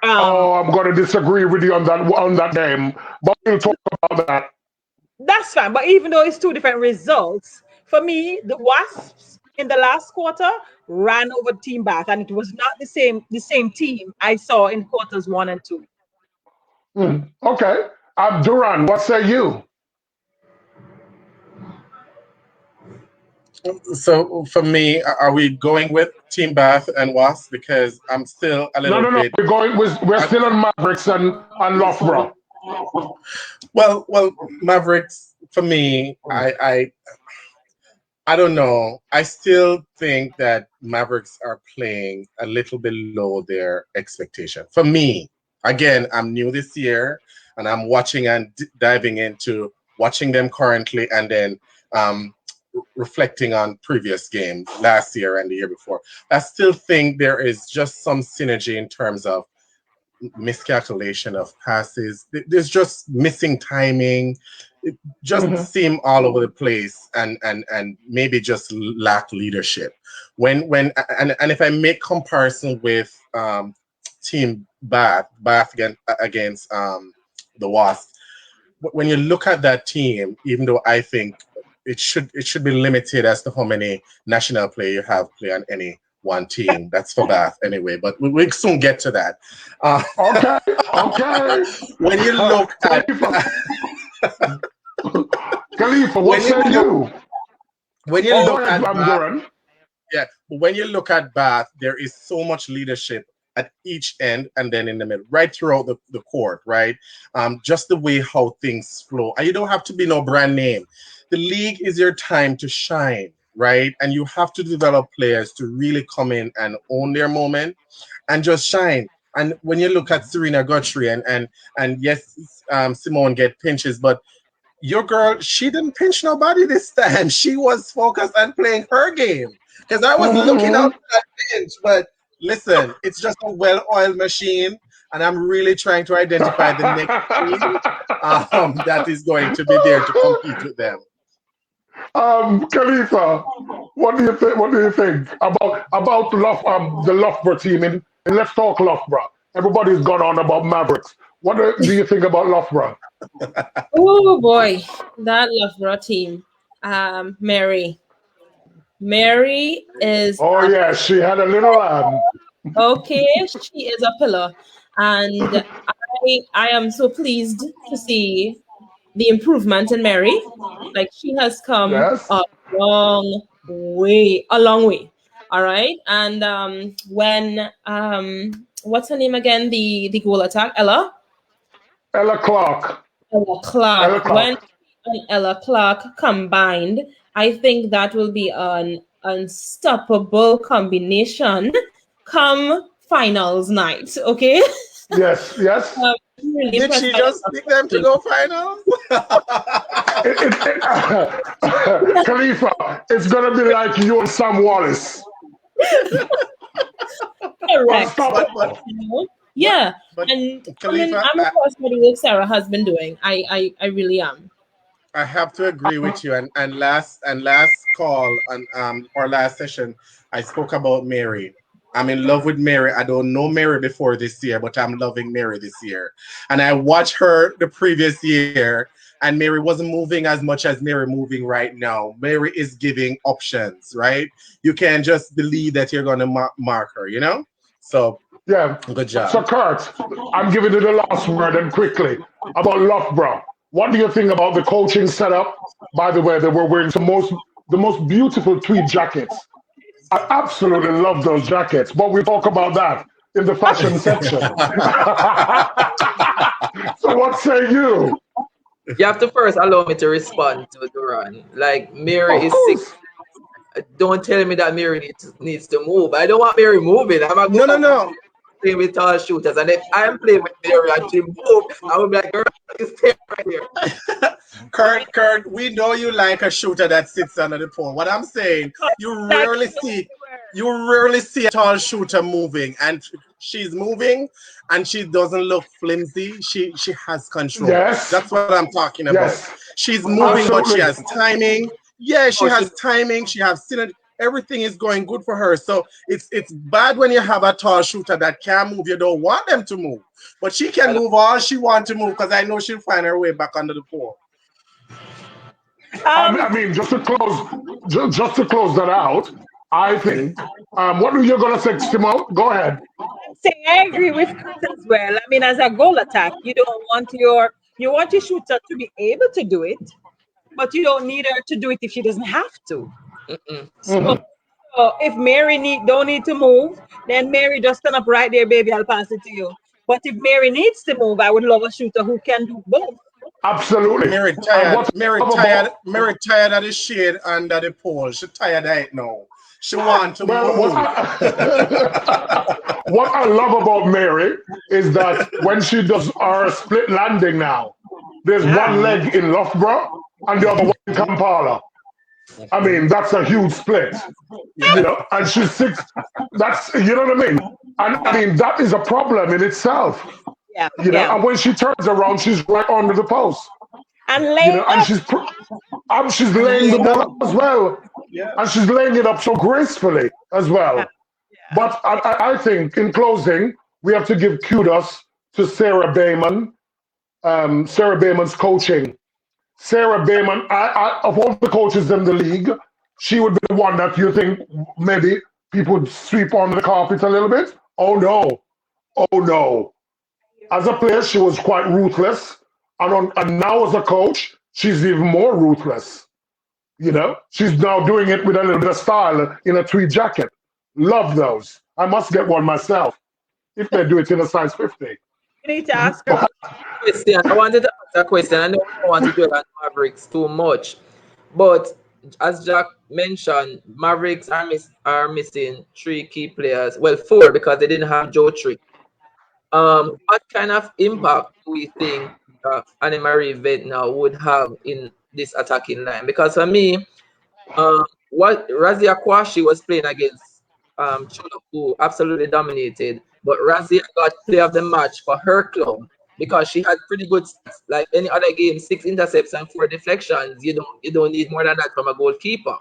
Oh, um I'm going to disagree with you on that game, but we'll talk about that. that's fine. But even though it's two different results, for me, the Wasps in the last quarter ran over Team Bath, and it was not the same team I saw in quarters one and two. Okay. Duran, what say you? So for me, are we going with Team Bath and Wasp? Because I'm still a No, little no, no. bit. We're I, still on Mavericks and Loughborough. well, Mavericks for me, I don't know. I still think that Mavericks are playing a little below their expectation. For me, again, I'm new this year and I'm watching and diving into watching them currently and then um, reflecting on previous games last year and the year before. I still think there is just some synergy in terms of miscalculation of passes. There's just missing timing. It just Mhm. seem all over the place and maybe just lack leadership. And if I make comparison with Team Bath against the Wasps, when you look at that team, even though I think it should be limited as to how many national players you have play on any one team. That's for Bath anyway, but we soon get to that. Uh, Okay. Okay. when you look at Khalifa. Khalifa, what when you say look you? when you Oh, go look ahead, at Bath, Duran. yeah, when you look at Bath, there is so much leadership at each end and then in the middle, right throughout the court, right? Just the way how things flow. And you don't have to be no brand name. The league is your time to shine, right? And you have to develop players to really come in and own their moment and just shine. And when you look at Serena Guthrie and yes, Simone get pinches, but your girl, she didn't pinch nobody this time. She was focused on playing her game. Because I was looking out Mhm. for that pinch. But listen, it's just a well-oiled machine. And I'm really trying to identify the next team that is going to be there to compete with them. Khalifa, what do you think? What do you think about the Loughborough team? And let's talk Loughborough. Everybody's gone on about Mavericks. What do you think about Loughborough? Oh boy, that Loughborough team. Mary. Mary is Oh a yeah, she had a little okay. She is a pillar, and I am so pleased to see the improvement in Mary. Like she has come yes. a long way. All right, and when what's her name again? The goal attack, Ella. Ella Clark. Ella Ella Clark. When Clark. and Ella Clark combined, I think that will be an unstoppable combination come finals night. Okay. Yes, yes. I'm really Did impressed she by just the pick them to team. go finals? Khalifa, it's gonna be like you and Sam Wallace. Correct. Unstoppable. You know? but Yeah. but And Khalifa, I'm impressed by the work Sarah has been doing. I really am. I have to agree with you. And last call on our last session, I spoke about Mary. I'm in love with Mary. I don't know Mary before this year, but I'm loving Mary this year. And I watched her the previous year, and Mary wasn't moving as much as Mary moving right now. Mary is giving options, right? You can't just believe that you're gonna mark her, you know? So Yeah. good So job. Kurt, I'm giving you the last word and quickly about Loughborough. What do you think about the coaching setup? By the way, they were wearing the most beautiful tweed jackets. I absolutely love those jackets, but we talk about that in the fashion section. So what say you? You have to first allow me to respond to Duran. Like Mary Of is sick. course. Don't tell me that Mary needs to move. I don't want Mary moving. I'm a No, no, no. playing with tall shooters, and if I'm playing with Mary and she move, I will be like, girl, you stay right here. Kurt, we know you like a shooter that sits under the pole. What I'm saying, you rarely see a tall shooter moving, and she's moving, and she doesn't look flimsy. She has control. Yes. That's what I'm talking about. Yes. She's moving, but she Absolutely. has timing. Yeah, she Oh, has timing. She has synergy. Everything is going good for her. So it's bad when you have a tall shooter that can't move. You don't want them to move, but she can move all she wants to move because I know she'll find her way back under the pole. I mean, just to close that out, I think. What are you gonna say, Simone? Go ahead. Saying I agree with Chris as well. I mean, as a goal attack, you want your shooter to be able to do it, but you don't need her to do it if she doesn't have to. So if Mary don't need to move, then Mary just stand up right there, baby. I'll pass it to you. But if Mary needs to move, I would love a shooter who can do both. Absolutely. Mary tired of the shade under the pole. She tired of it now. She want to move. What I love about Mary is that when she does our split landing now, there's one leg in Loughborough and the other one in Kampala. I mean, that's a huge split, you know, and she's 6. That's, you know what I mean? And I mean, that is a problem in itself. Yeah. You know, and when she turns around, she's right under the post. And you know, and she's laying the ball up as well. Yeah. And she's laying it up so gracefully as well. Yeah. But I think, in closing, we have to give kudos to Sarah Bayman, Sarah Bayman's coaching. Sarah Bayman, of all the coaches in the league, she would be the one that you think maybe people would sweep under the carpet a little bit. Oh no. Oh no. As a player, she was quite ruthless. And now as a coach, she's even more ruthless. You know, she's now doing it with a little bit of style in a tweed jacket. Love those. I must get one myself if they do it in a size 50. You need to ask her. Question. I wanted to ask a question. I know I want to do on Mavericks too much, but as Jack mentioned, Mavericks are missing 3 key players. Well, 4 because they didn't have Joe Trick. What kind of impact do we think Anne-Marie Ventnor would have in this attacking line? Because for me, what Razia Kwashi was playing against Cholo, who absolutely dominated, but Razia got player of the match for her club because she had pretty good stats. Like any other game, 6 intercepts and 4 deflections. You don't need more than that from a goalkeeper.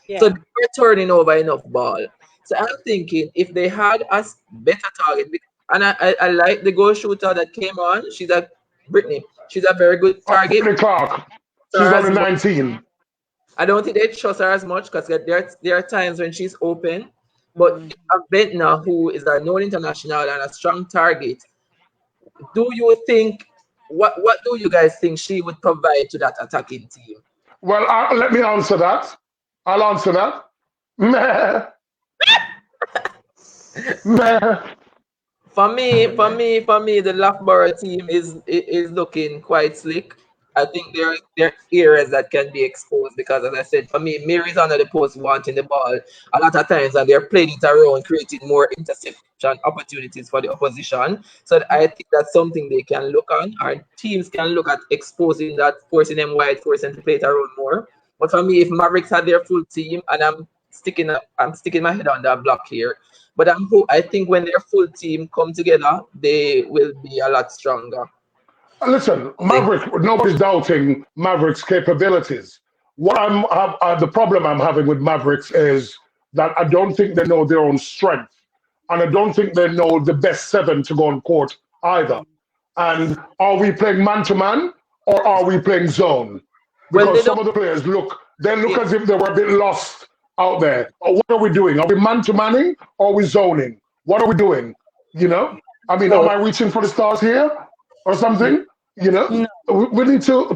Yeah. So they're turning over enough ball. So I'm thinking if they had a better target, and I like the goal shooter that came on. She's a Brittany. She's a very good target. Brittany Clark. She's only 19. I don't think they trust her as much because there are times when she's open. But a Ventnor who is a known international and a strong target, do you think what do you guys think she would provide to that attacking team? Well, let me answer that. I'll answer that. Meh. Meh. For me, the Loughborough team is looking quite slick. I think there are areas that can be exposed because, as I said, for me, Mary's under the post wanting the ball a lot of times, and they're playing it around, creating more interception opportunities for the opposition. So I think that's something they can look on. Our teams can look at exposing that, forcing them wide, forcing them to play it around more. But for me, if Mavericks had their full team, and I'm sticking my head on that block here. But I think when their full team come together, they will be a lot stronger. Listen, nobody's doubting Mavericks' capabilities. The problem I'm having with Mavericks is that I don't think they know their own strength. And I don't think they know the best 7 to go on court either. And are we playing man-to-man or are we playing zone? Because some of the players look as if they were a bit lost out there. What are we doing? Are we man-to-manning or are we zoning? What are we doing? You know? I mean, am I reaching for the stars here or something? You know? We need to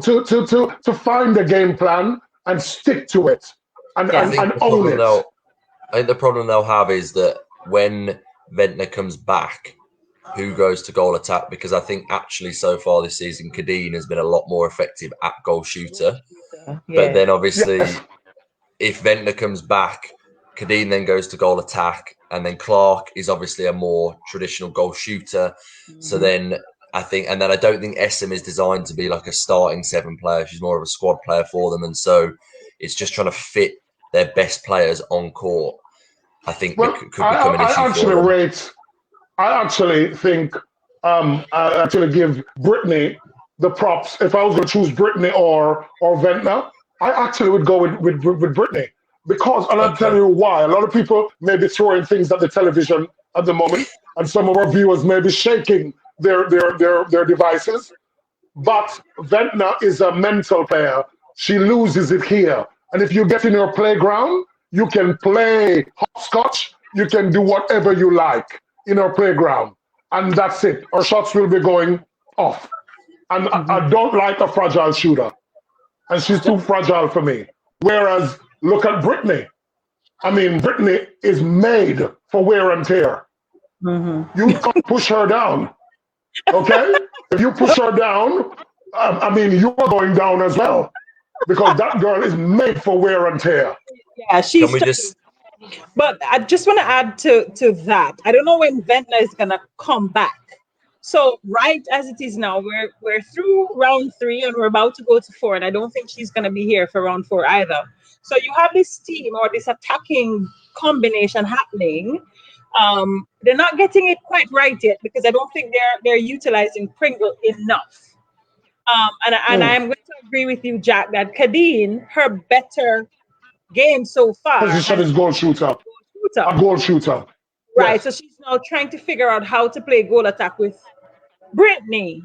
find a game plan and stick to it and own it. I think the problem they'll have is that when Ventnor comes back, who goes to goal attack, because I think actually so far this season, Kadeen has been a lot more effective at goal shooter. Yeah. But then obviously, Yes. if Ventnor comes back, Kadeen then goes to goal attack, and then Clark is obviously a more traditional goal shooter. So then I think, and then I don't think SM is designed to be like a starting 7 player. She's more of a squad player for them, and so it's just trying to fit their best players on court. I think Well, could become an issue for them. I actually think I actually give Brittany the props. If I was going to choose Brittany or Ventnor, I actually would go with Brittany because, and I'll tell you why. A lot of people may be throwing things at the television at the moment, and some of our viewers may be shaking their devices. But Ventnor is a mental player. She loses it here, and if you get in your playground, you can play hopscotch. You can do whatever you like in our playground, and that's it. Our shots will be going off. And I don't like a fragile shooter, and she's too fragile for me. Whereas, look at Brittany. I mean, Brittany is made for wear and tear. You can't push her down, okay? If you push her down, I mean, you're going down as well, because that girl is made for wear and tear. Yeah, she's. Can we just? But I just want to add to that. I don't know when Ventnor is gonna come back. So right as it is now, we're through round 3 and we're about to go to 4, and I don't think she's gonna be here for round 4 either. So you have this team or this attacking combination happening. They're not getting it quite right yet because I don't think they're utilizing Pringle enough. And I am going to agree with you, Jack, that Kadeen, her better game so far. Position is goal shooter. A goal shooter. Right. Yes. So she's now trying to figure out how to play goal attack with Brittany,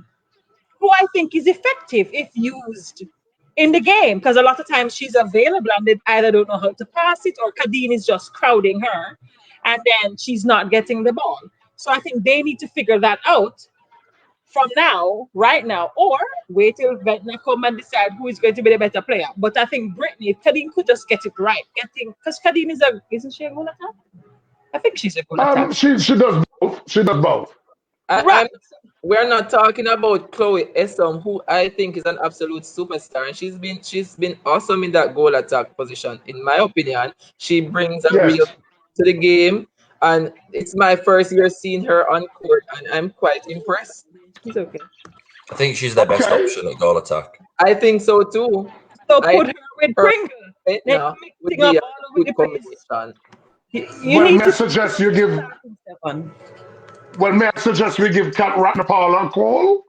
who I think is effective if used in the game, because a lot of times she's available and they either don't know how to pass it or Kadeen is just crowding her and then she's not getting the ball. So I think they need to figure that out from now, right now, or wait till Ventnor come and decide who is going to be the better player. But I think Brittany, Kadeen could just get it right. Because Kadeen isn't she a goal attack? I think she's a goal attack. She does both. She does both. We're not talking about Chloe Essom, who I think is an absolute superstar, and she's been awesome in that goal attack position. In my opinion, she brings a real to the game, and it's my first year seeing her on court, and I'm quite impressed. It's okay. I think she's their best option at goal attack. I think so too. So put her with Pringle. Yeah, would be a good combination. May I suggest we give Kat Ratnapala a call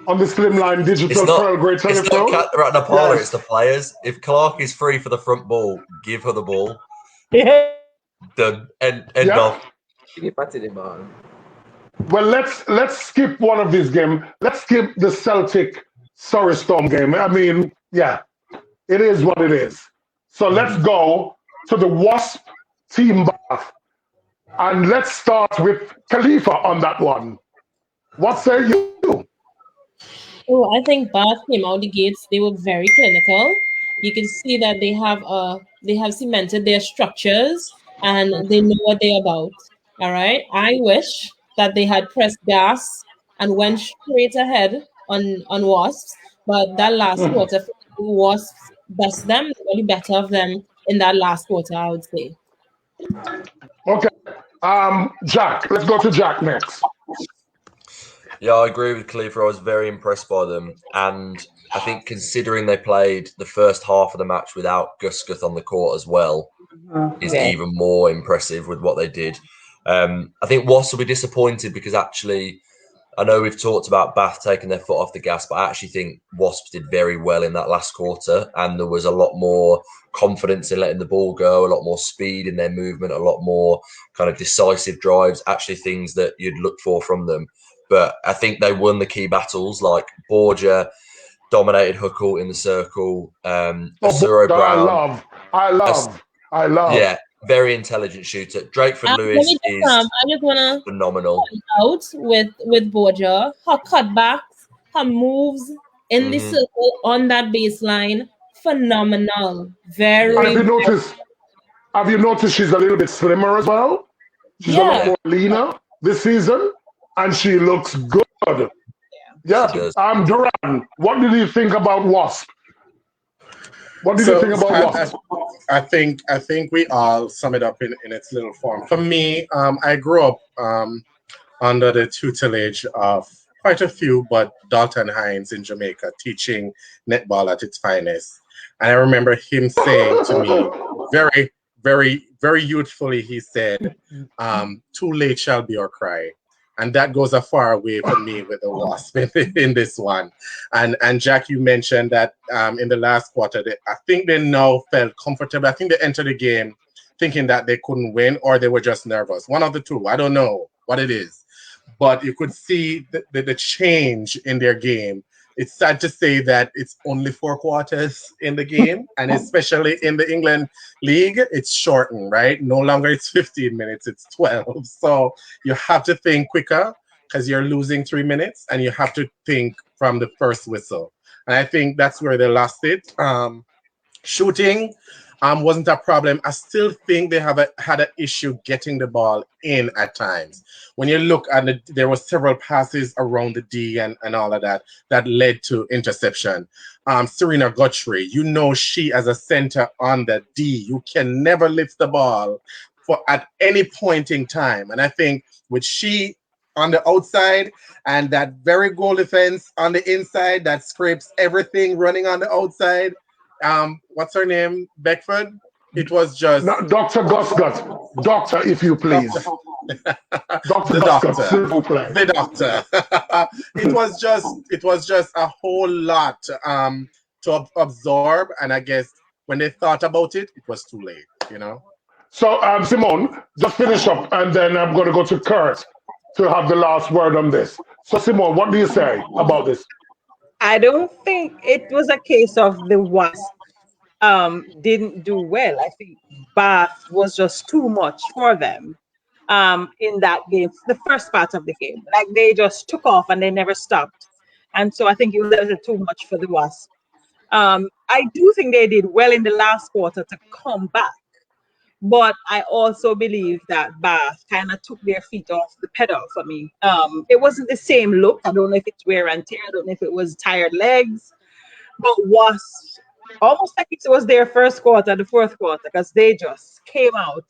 on the Slimline Digital Pearl Grey telephone? It's not Kat Ratnapala, it's the players. If Clark is free for the front ball, give her the ball. Yeah. Done. End off. Give her the ball. Well, let's skip one of these games. Let's skip the Celtic Surrey Storm game. I mean, yeah, it is what it is. So let's go to the Wasp Team Bath. And let's start with Khalifa on that one. What say you? Oh, I think Bath came out the gates. They were very clinical. You can see that they have cemented their structures and they know what they're about. All right. I wish that they had pressed gas and went straight ahead on Wasps, but that last quarter, Wasps best them, really better of them in that last quarter, I would say. Okay. Jack, let's go to Jack next. Yeah, I agree with Khalifa. I was very impressed by them. And I think considering they played the first half of the match without Guskuth on the court as well, is even more impressive with what they did. I think Wasps will be disappointed because actually, I know we've talked about Bath taking their foot off the gas, but I actually think Wasps did very well in that last quarter. And there was a lot more confidence in letting the ball go, a lot more speed in their movement, a lot more kind of decisive drives, actually things that you'd look for from them. But I think they won the key battles, like Borgia dominated Huckle in the circle. Asuro Brown. I love. Yeah, very intelligent shooter. Drakeford Lewis is I just want to phenomenal. Out with Borgia, her cutbacks, her moves in the circle on that baseline, phenomenal. Very. Have you noticed she's a little bit slimmer as well? She's a lot more leaner this season. and she looks good. Yeah. She does. Duran, what did you think about Wasp? What did you think about Wasp? I think we all sum it up in its little form. For me, I grew up under the tutelage of quite a few, but Dalton Hines in Jamaica teaching netball at its finest. And I remember him saying to me, very, very, very youthfully, he said, "Too late shall be your cry." And that goes a far way for me with the Wasp in this one. And Jack, you mentioned that in the last quarter, I think they now felt comfortable. I think they entered the game thinking that they couldn't win, or they were just nervous. One of the two. I don't know what it is. But you could see the change in their game. It's sad to say that it's only 4 quarters in the game, and especially in the England League, it's shortened, right? No longer it's 15 minutes, it's 12. So you have to think quicker because you're losing 3 minutes, and you have to think from the first whistle. And I think that's where they lost it. Shooting wasn't a problem. I still think they had an issue getting the ball in at times. When you look at there were several passes around the D and all of that led to interception. Serena Guthrie, she as a center on the D, you can never lift the ball at any point in time. And I think with she on the outside and that very goal defense on the inside that scrapes everything running on the outside, what's her name? Beckford? It was just... No, Dr. Gusgut. Doctor, if you please. Dr. Gusgut, s'il play. The doctor. It was just a whole lot to absorb. And I guess when they thought about it, it was too late, So, Simone, just finish up, and then I'm going to go to Kurt to have the last word on this. So, Simone, what do you say about this? I don't think it was a case of the Wasp didn't do well. I think Bath was just too much for them in that game, the first part of the game. Like they just took off and they never stopped. And so I think it was a little too much for the Wasp. I do think they did well in the last quarter to come back. But I also believe that Bath kind of took their feet off the pedal for me. It wasn't the same look. I don't know if it's wear and tear. I don't know if it was tired legs. But was almost like it was their first quarter, the fourth quarter, because they just came out.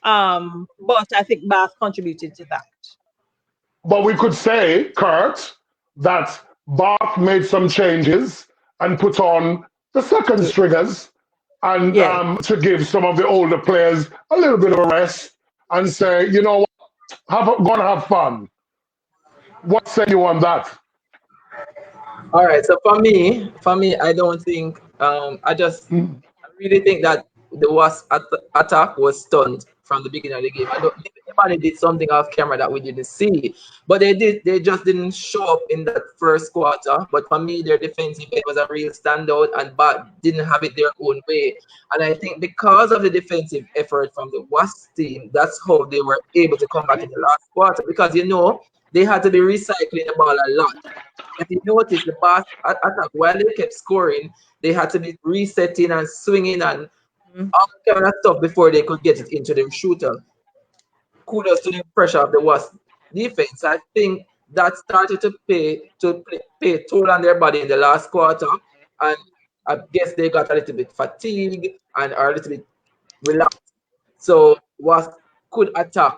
But I think Bath contributed to that. But we could say, Kurt, that Bath made some changes and put on the second stringers and to give some of the older players a little bit of a rest and say, you know what, go and have fun. What say you on that? All right. So for me, I don't think. I really think that the Wasp attack was stunned from the beginning of the game. I don't think anybody did something off camera that we didn't see, but they just didn't show up in that first quarter. But for me, their defensive end was a real standout, and Bath didn't have it their own way. And I think because of the defensive effort from the Wasp team, that's how they were able to come back in the last quarter. Because they had to be recycling the ball a lot. If you notice, the Bath attack, while they kept scoring, they had to be resetting and swinging and all kind of stuff before they could get it into their shooter. Kudos to the pressure of the Wasp defense. I think that started to pay toll on their body in the last quarter, and I guess they got a little bit fatigued and are a little bit relaxed. So Wasp could attack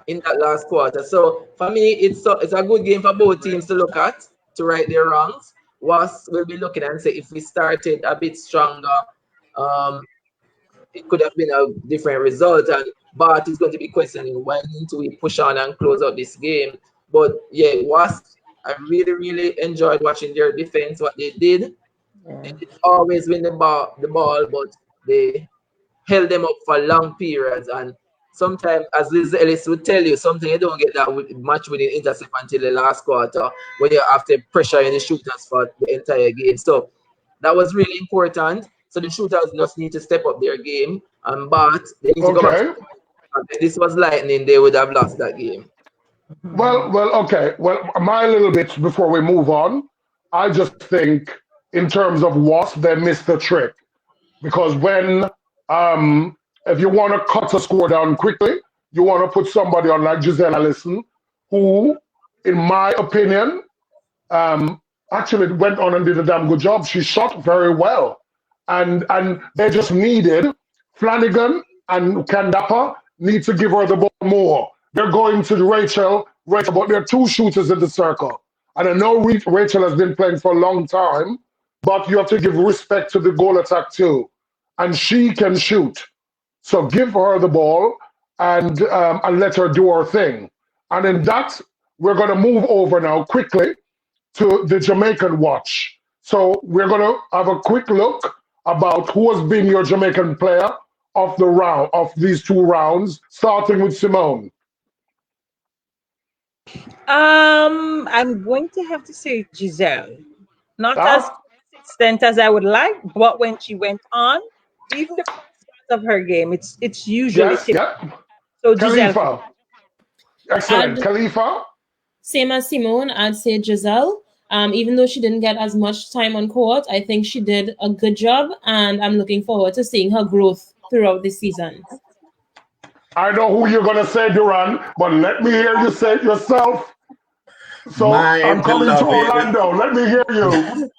in that last quarter. So for me, it's a good game for both teams to look at, to right their wrongs. Wasp will be looking and say if we started a bit stronger, it could have been a different result. And Bart is going to be questioning when do we push on and close out this game. But yeah, Wasp, I really, really enjoyed watching their defense, what they did. They didn't always win the ball, but they held them up for long periods. And sometimes, as Liz Ellis would tell you, something you don't get that match winning intercept until the last quarter when you have to pressure in the shooters for the entire game. So that was really important. So the shooters just need to step up their game. But they need to go back. If this was Lightning, they would have lost that game. Well, okay. Well, my little bit before we move on, I just think in terms of Wasp, they missed the trick. Because when, if you want to cut a score down quickly, you want to put somebody on like Giselle Allison, who, in my opinion, actually went on and did a damn good job. She shot very well. And they just needed Flanagan and Kandapa need to give her the ball more. They're going to Rachel, but there are two shooters in the circle. And I know Rachel has been playing for a long time, but you have to give respect to the goal attack too. And she can shoot. So give her the ball and let her do her thing. And in that, we're going to move over now quickly to the Jamaican watch. So we're going to have a quick look about who has been your Jamaican player of the round, of these 2 rounds, starting with Simone. I'm going to have to say Giselle. Not as consistent as I would like, but when she went on, even the first part of her game, it's usually so Giselle. Khalifa. Excellent. Khalifa? Same as Simone, I'd say Giselle. Even though she didn't get as much time on court, I think she did a good job, and I'm looking forward to seeing her growth throughout the season. I know who you're going to say, Duran, but let me hear you say it yourself. So I'm coming to Orlando. Let me hear you.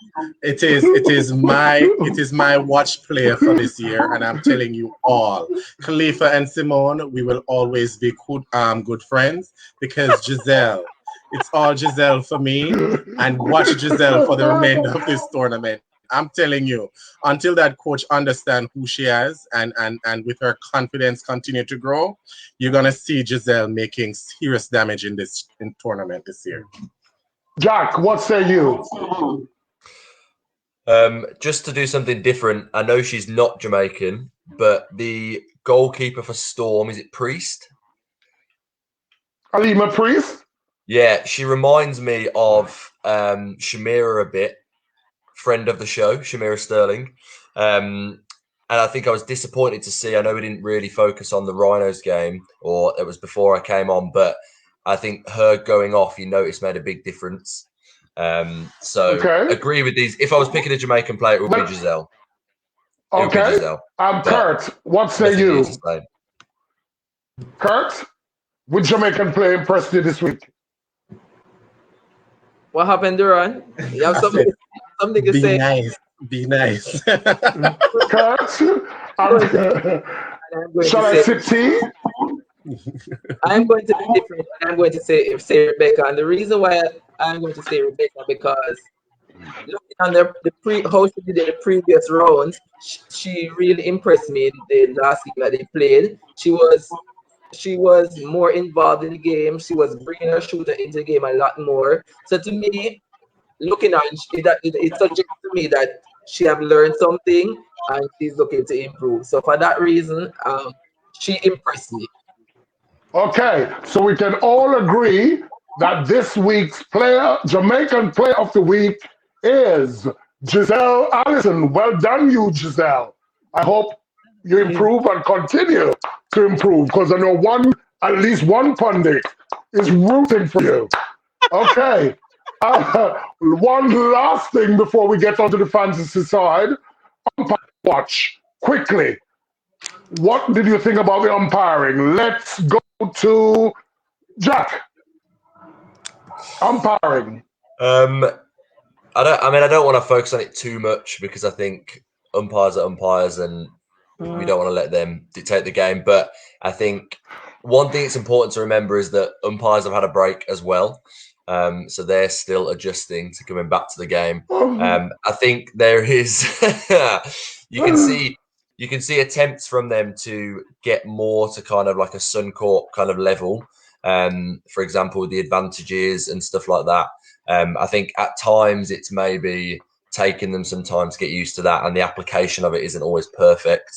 It is my watch player for this year, and I'm telling you all, Khalifa and Simone, we will always be good friends, because Giselle, it's all Giselle for me, and watch Giselle for the remainder of this tournament. I'm telling you, until that coach understands who she is and with her confidence continue to grow, you're going to see Giselle making serious damage in tournament this year. Jack, what say you? Just to do something different, I know she's not Jamaican, but the goalkeeper for Storm, is it Priest? Alima Priest? Yeah, she reminds me of Shamira a bit, friend of the show, Shamira Sterling. And I think I was disappointed to see, I know we didn't really focus on the Rhinos game, or it was before I came on, but I think her going off, you notice, made a big difference. Agree with these. If I was picking a Jamaican player, it would be Giselle. Okay. Kurt, what say you? Kurt, which Jamaican player impressed you this week? What happened, Duran? You have something to say? Be nice. Kurt, shall I sip tea? I'm going to be different. I'm going to say Rebecca, and the reason why I'm going to say Rebecca, because looking on how she did the previous rounds, she really impressed me in the last game that they played. She was more involved in the game. She was bringing her shooter into the game a lot more. So to me, looking on it suggests to me that she have learned something and she's looking to improve. So for that reason, she impressed me. Okay, so we can all agree that this week's Jamaican player of the week is Giselle Allison. Well done, you, Giselle. I hope you improve and continue to improve, because I know at least one pundit is rooting for you. Okay. One last thing before we get onto the fantasy side. Umpire watch, quickly. What did you think about the umpiring? Let's go to Jack. Umpiring. I don't want to focus on it too much, because I think umpires are umpires and we don't want to let them dictate the game. But I think one thing it's important to remember is that umpires have had a break as well. So they're still adjusting to coming back to the game. I think there is you can see attempts from them to get more to kind of like a Sun Court kind of level. For example, the advantages and stuff like that. I think at times it's maybe taking them some time to get used to that, and the application of it isn't always perfect.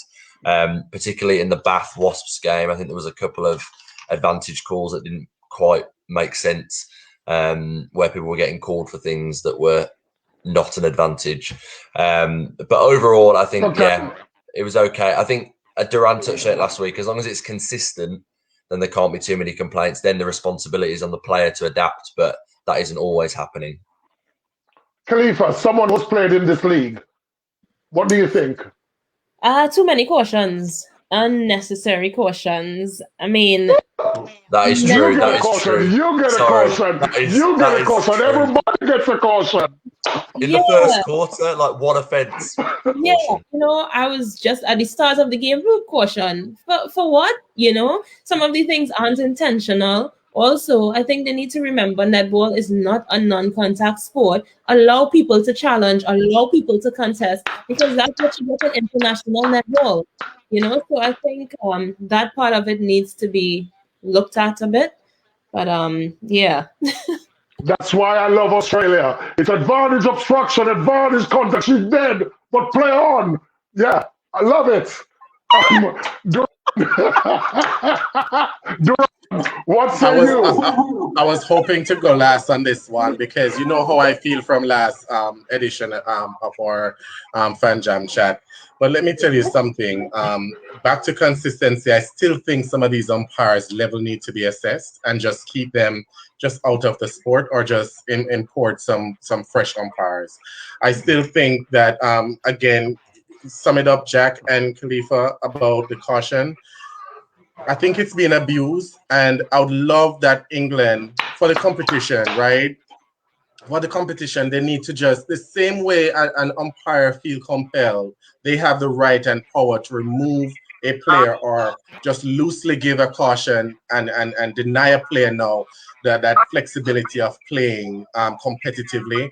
Particularly in the Bath Wasps game, I think there was a couple of advantage calls that didn't quite make sense, where people were getting called for things that were not an advantage. But overall, I think, it was okay. I think Durant touched on it last week. As long as it's consistent, then there can't be too many complaints. Then the responsibility is on the player to adapt, but that isn't always happening. Khalifa, someone who's played in this league, what do you think? Too many cautions. unnecessary cautions. I mean, That is You true. get That a is caution. true. You get a Sorry. caution. That is You get a caution. true. Everybody gets a caution. In yeah, the first quarter, like one offence. yeah. Caution. I was just at the start of the game. Caution for what? Some of the things aren't intentional. Also, I think they need to remember netball is not a non-contact sport. Allow people to challenge, allow people to contest, because that's what you get in international netball. So I think that part of it needs to be looked at a bit. But yeah. That's why I love Australia. It's advantage obstruction, advantage contact. She's dead, but play on. Yeah, I love it. Duran, what I say was you? I was hoping to go last on this one because you know how I feel from last edition of our FanJam chat. But let me tell you something. Back to consistency, I still think some of these umpires level need to be assessed and just keep them just out of the sport or just import some fresh umpires. I still think that again, sum it up, Jack and Khalifa, about the caution. I think it's been abused, and I would love that England for the competition, right? For the competition, they need to just the same way an umpire feel compelled, they have the right and power to remove a player or just loosely give a caution and deny a player now that flexibility of playing competitively.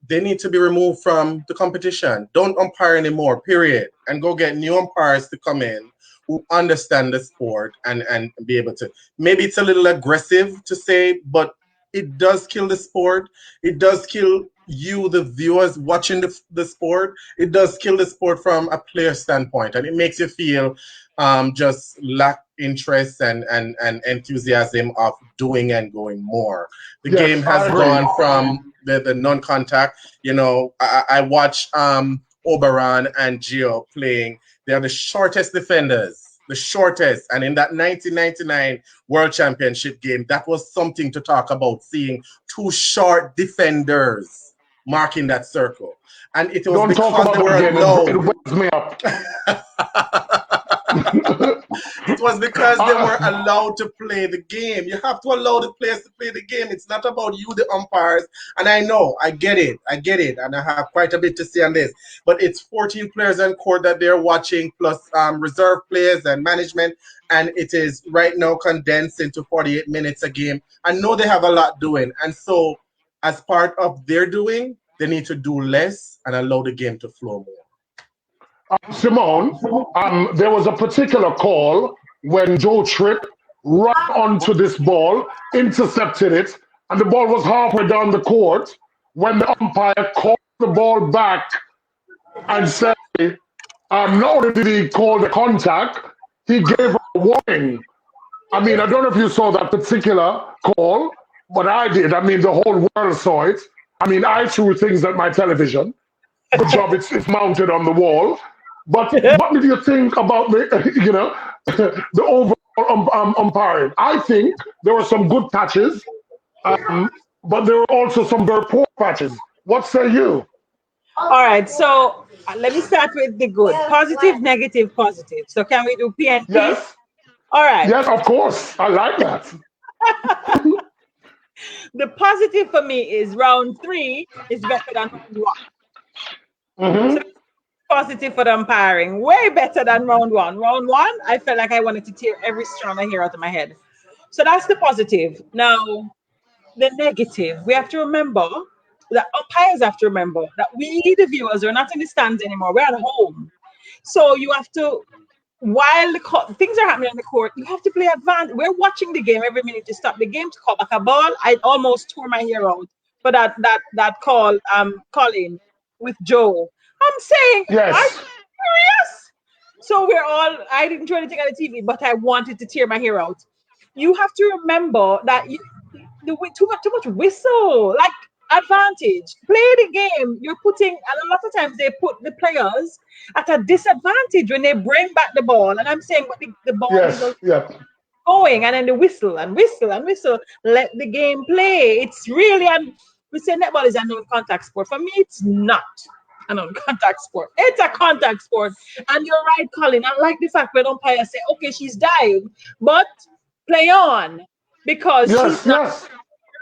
They need to be removed from the competition. Don't umpire anymore, period. And go get new umpires to come in who understand the sport and be able to. Maybe it's a little aggressive to say, but it does kill the sport. It does kill you, the viewers watching the sport. It does kill the sport from a player standpoint, and it makes you feel just lack interest and enthusiasm of doing and going more. The Yes, game I has agree. gone from the non-contact. I watch Oberon and Gio playing. They are the shortest defenders, the shortest. And in that 1999 World Championship game, that was something to talk about, seeing two short defenders marking that circle. And it was Don't talk because about they were that game. It allowed. wakes me up. It was because they were allowed to play the game. You have to allow the players to play the game. It's not about you, the umpires. And I know, I get it. And I have quite a bit to say on this. But it's 14 players on court that they're watching, plus reserve players and management. And it is right now condensed into 48 minutes a game. I know they have a lot doing. And so, as part of their doing, they need to do less and allow the game to flow more. Simone, there was a particular call when Joe Tripp ran onto this ball, intercepted it, and the ball was halfway down the court when the umpire called the ball back and said, not only did he call the contact, he gave a warning. I mean, I don't know if you saw that particular call, but I did. I mean, the whole world saw it. I mean, I threw things at my television. Good job, it's mounted on the wall. But what did you think about the overall umpiring? I think there were some good patches, but there were also some very poor patches. What say you? All right, so let me start with the good. Positive, negative, positive. So can we do PNP? Yes, All right. yes, of course. I like that. The positive for me is round 3 is better than round 1. Hmm. So positive for the umpiring. Way better than round 1. Round 1, I felt like I wanted to tear every strand of hair out of my head. So that's the positive. Now, the negative. We have to remember that umpires have to remember that we, the viewers, are not in the stands anymore. We're at home. So you have to, while things are happening on the court, you have to play advanced. We're watching the game every minute to stop the game to call back a ball. I almost tore my hair out for that call, Colyn with Joe. I'm saying, are you Yes, serious? So I didn't throw anything on the TV, but I wanted to tear my hair out. You have to remember that too much whistle, like advantage. Play the game. You're putting, and a lot of times they put the players at a disadvantage when they bring back the ball. And I'm saying, but the ball is yes, yeah. going, and then the whistle and whistle and whistle. Let the game play. It's really, and we say netball is a non-contact sport. For me, it's not. I know contact sport. It's a contact sport. And you're right, Colin. I like the fact when umpire say, okay, she's dying, but play on because Yes, she's not yes.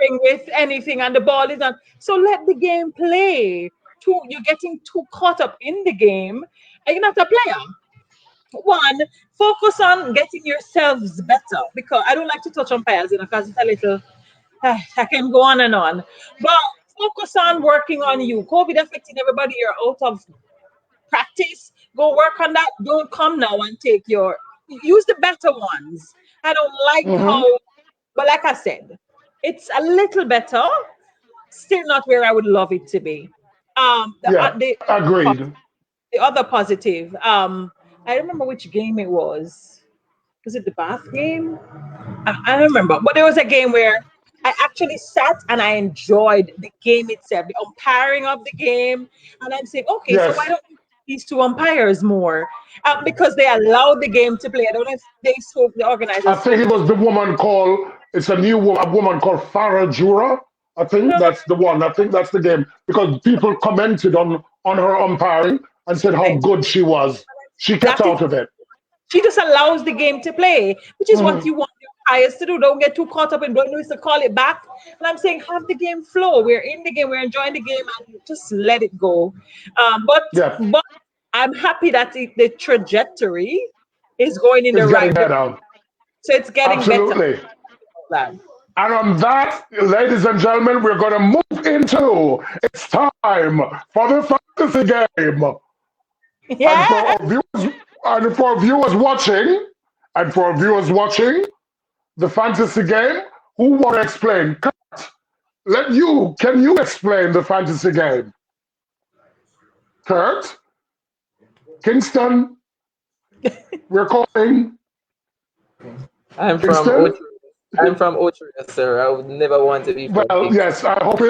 interfering with anything and the ball is not. So let the game play. You're getting too caught up in the game and you're not a player. One, focus on getting yourselves better because I don't like to touch umpires, because it's a little, I can go on and on. But focus on working on you. COVID affecting everybody. You're out of practice. Go work on that. Don't come now and take use the better ones. I don't like how, but like I said, it's a little better. Still not where I would love it to be. Yeah, agreed. The other positive. I remember which game it was. Was it the Bath game? I don't remember, but there was a game where I actually sat and I enjoyed the game itself, the umpiring of the game. And I'm saying, okay, so why Yes. don't we use these two umpires more? Because they allowed the game to play. I don't know if they spoke, the I organizers. think it was the woman called, it's a woman called Farah Jura. I think that's the one. I think that's the game. Because people commented on her umpiring and said how good she was. She kept That is, out of it. she just allows the game to play, which is what you want the umpires to do. Don't get too caught up in don't know to call it back. And I'm saying have the game flow. We're in the game, we're enjoying the game, and just let it go. But Yeah, but I'm happy that the trajectory is going in the it's getting right direction. better. So it's getting better. Absolutely. Lad. And on that, ladies and gentlemen, we're going to move into it's time for the fantasy game. And for Yeah. our viewers, and for viewers watching, the fantasy game, who want to explain? Can you explain the fantasy game? Kurt, Kingston, we're calling I'm from Kingston. Otria, sir. I would never want to be from Well, Kingston. yes, I hope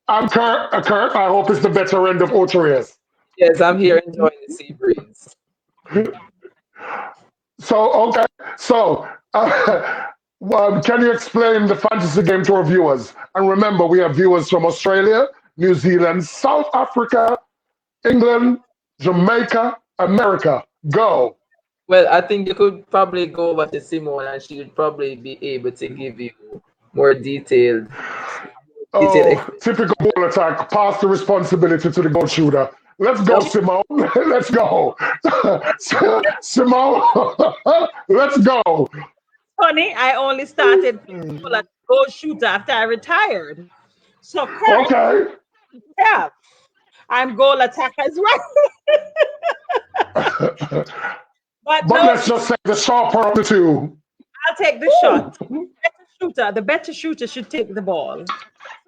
I'm Kurt. I hope it's the better end of Ocherius. Yes, I'm here enjoying the sea breeze. So, okay. So, can you explain the fantasy game to our viewers? And remember, we have viewers from Australia, New Zealand, South Africa, England, Jamaica, America. Go. Well, I think you could probably go over to Simone and she would probably be able to give you more detailed Oh, typical ball attack. Pass the responsibility to the goal shooter. Let's go, Simone. Let's go. Simone, let's go. Funny, I only started football as a goal shooter after I retired. So Kurt, Okay. yeah, I'm goal attacker as well. But But no, let's just say the sharper of the two. I'll take the shot. The better shooter should take the ball. So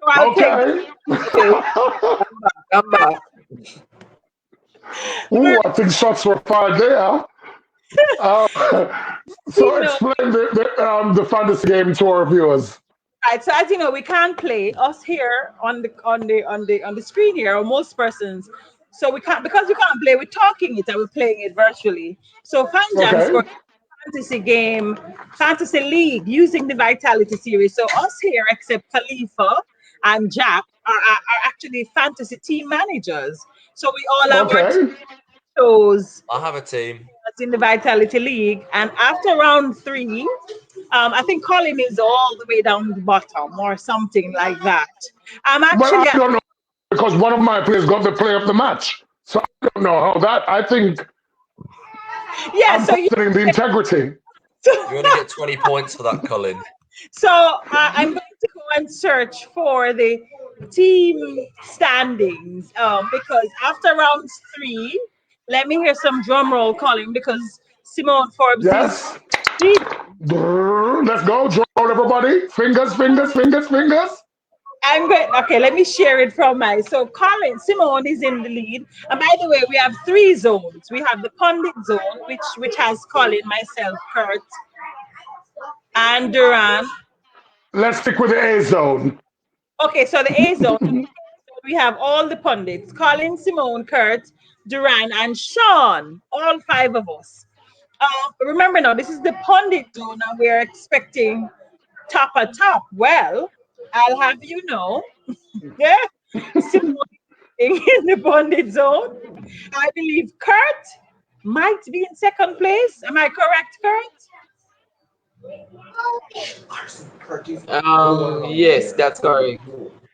I'll take Okay. Come back. Ooh, I think shots were fired there. So explain the fantasy game to our viewers. Right, so as you know, we can't play us here on the screen here, or most persons. So we can't because we can't play. We're talking it and we're playing it virtually. So FanJam Okay. scored fantasy game, fantasy league using the Vitality series. So us here, except Khalifa and Jack, are actually fantasy team managers. So we all have our Okay. shows I have a team. that's in the Vitality League. And after round 3, I think Colin is all the way down the bottom or something like that. I'm Well, actually I don't know because one of my players got the play of the match. So I don't know how that. I think I'm so you questioning the integrity. You want to get 20 points for that, Colin? so I'm going to go and search for the team standings because after round 3, let me hear some drum roll, Colin, because Simone Forbes Yes. is Let's go. Roll, everybody. Fingers, fingers, fingers, fingers. I'm great. Okay, let me share it from my. So Colin Simone is in the lead. And by the way, we have 3 zones. We have the pundit zone, which has Colin, myself, Kurt, and Duran. Let's stick with the A zone. Okay, so the A zone, we have all the pundits: Colin, Simone, Kurt, Duran, and Sean. All 5 of us. Remember now, this is the pundit zone, and we're expecting top. Well, I'll have you know, yeah, Simone in the bonded zone. I believe Kurt might be in second place. Am I correct, Kurt? Yes, that's correct.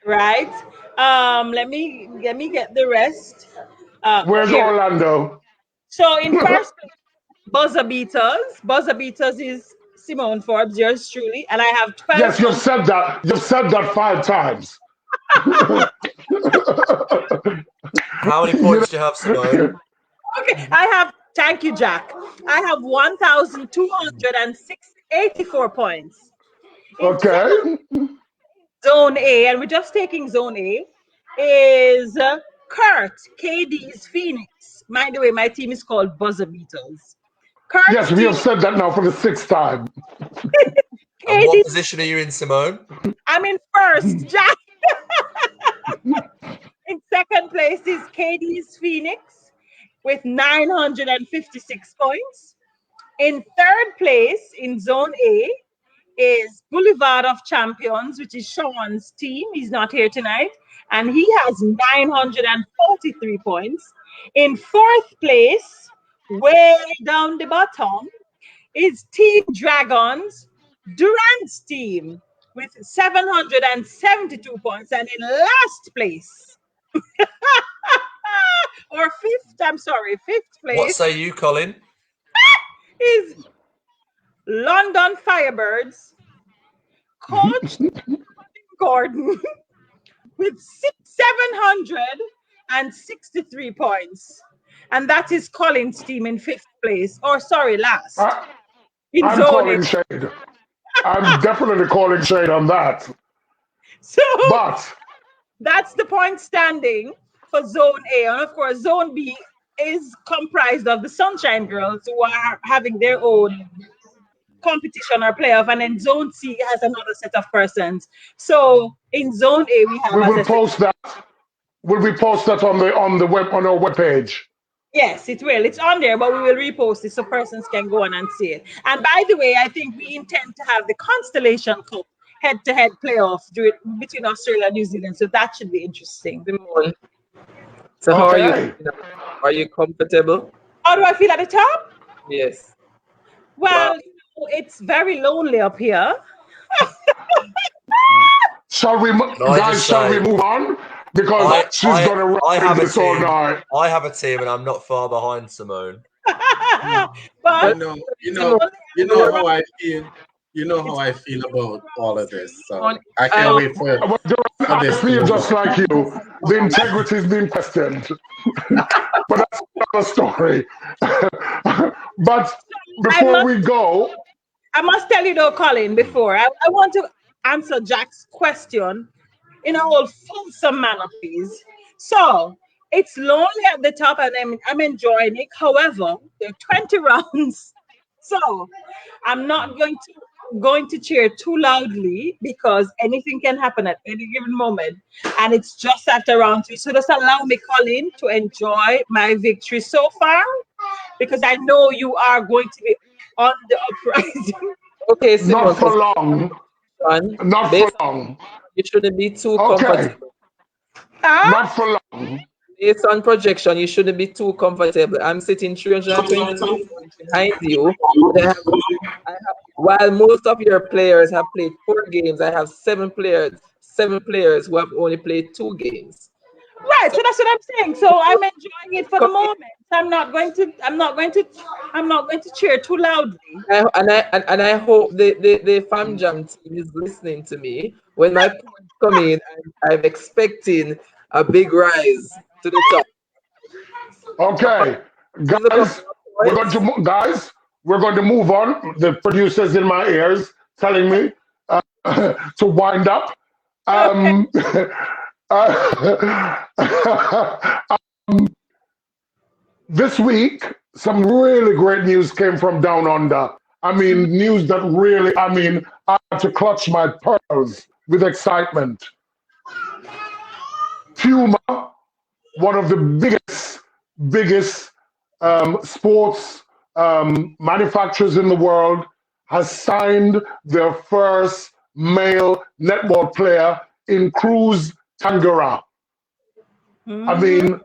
Right. Let me get the rest. Where's Here. Orlando? So in first place, buzzer beaters. Buzzer beaters is Simone Forbes, yours truly, and I have 12. Yes, you've said that. You've said that 5 times. How many points do you have, Simone? Okay, I have. Thank you, Jack. I have 1,284 points. Okay. Zone A, and we're just taking Zone A, is Kurt, KD's Phoenix. By the way, my team is called Buzzer Beaters. Kurt's Yes, we team, have said that now for the 6th time. And what KD, position are you in, Simone? I'm in first, Jack. In second place is KD's Phoenix with 956 points. In third place in Zone A is Boulevard of Champions, which is Sean's team. He's not here tonight. And he has 943 points. In fourth place, way down the bottom, is Team Dragons, Durant's team, with 772 points. And in last place, or fifth What place say you, Colin? is London Firebirds, Coach Gordon, with 763 points. And that is Colin's team in fifth place. Or sorry, last. In I'm Zone calling A. shade. I'm definitely calling shade on that. So But that's the point standing for Zone A. And of course, Zone B is comprised of the Sunshine Girls, who are having their own competition or playoff, and then Zone C has another set of persons. So in Zone A, we have. we will post that. Will we post that on the web on our webpage? Yes, it will. It's on there, but we will repost it so persons can go on and see it. And by the way, I think we intend to have the Constellation Cup head-to-head playoff between Australia and New Zealand. So that should be interesting. Simone. So how are you? Are you comfortable? How do I feel at the top? Yes. Well, it's very lonely up here. Shall we, guys? Shall we move on? Because she's gonna run this all night. I have a team, and I'm not far behind Simone. But you know how I feel. You know how I feel about all of this. So I can't wait for I feel just like you. The integrity is being questioned. But that's another story. But before we go, I must tell you though, Colin, before I want to answer Jack's question in a whole fulsome manner, please. So it's lonely at the top, and I'm enjoying it. However, there are 20 rounds, so I'm not going to cheer too loudly because anything can happen at any given moment, and it's just after round 3. So just allow me, Colin, to enjoy my victory so far, because I know you are going to be on the uprising. Okay, Simone, not for long. Not for long. You shouldn't be too comfortable. Not for long. Based on projection, you shouldn't be too comfortable. I'm sitting 320 behind you. While most of your players have played 4 games, I have 7 players who have only played 2 games. Right, so that's what I'm saying. So I'm enjoying it for the moment. I'm not going to cheer too loudly. And I hope the FanJam team is listening to me. When my points come in, I'm expecting a big rise to the top. Okay, guys, we're going to move on. The producer's in my ears telling me to wind up. This week, some really great news came from down under. I mean, news that really, I had to clutch my pearls with excitement. Puma, one of the biggest sports manufacturers in the world, has signed their first male netball player in Cruz Tangara. I mean,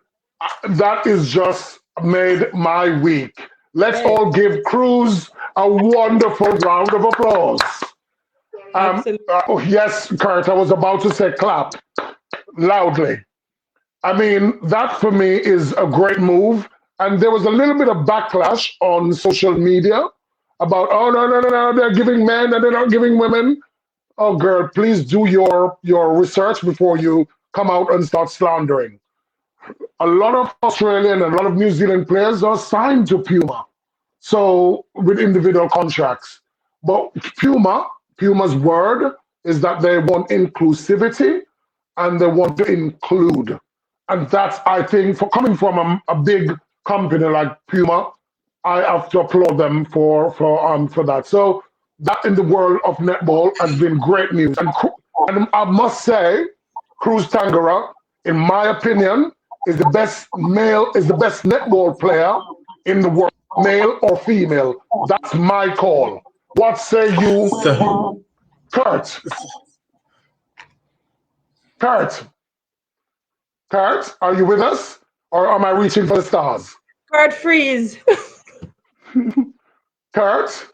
that is just made my week. Let's all give Cruz a wonderful round of applause. Yes, Kurt, I was about to say clap loudly. I mean, that for me is a great move. And there was a little bit of backlash on social media about, oh, no, they're giving men and they're not giving women. Oh, girl, please do your research before you come out and start slandering. A lot of Australian and a lot of New Zealand players are signed to Puma, so with individual contracts. But Puma's word is that they want inclusivity and they want to include. And that's, I think, for coming from a big company like Puma, I have to applaud them for that. So that in the world of netball has been great news. And I must say, Cruz Tangara, in my opinion, is the best netball player in the world, male or female. That's my call. What say you, Kurt? Kurt, are you with us? Or am I reaching for the stars? Kurt, freeze. Kurt?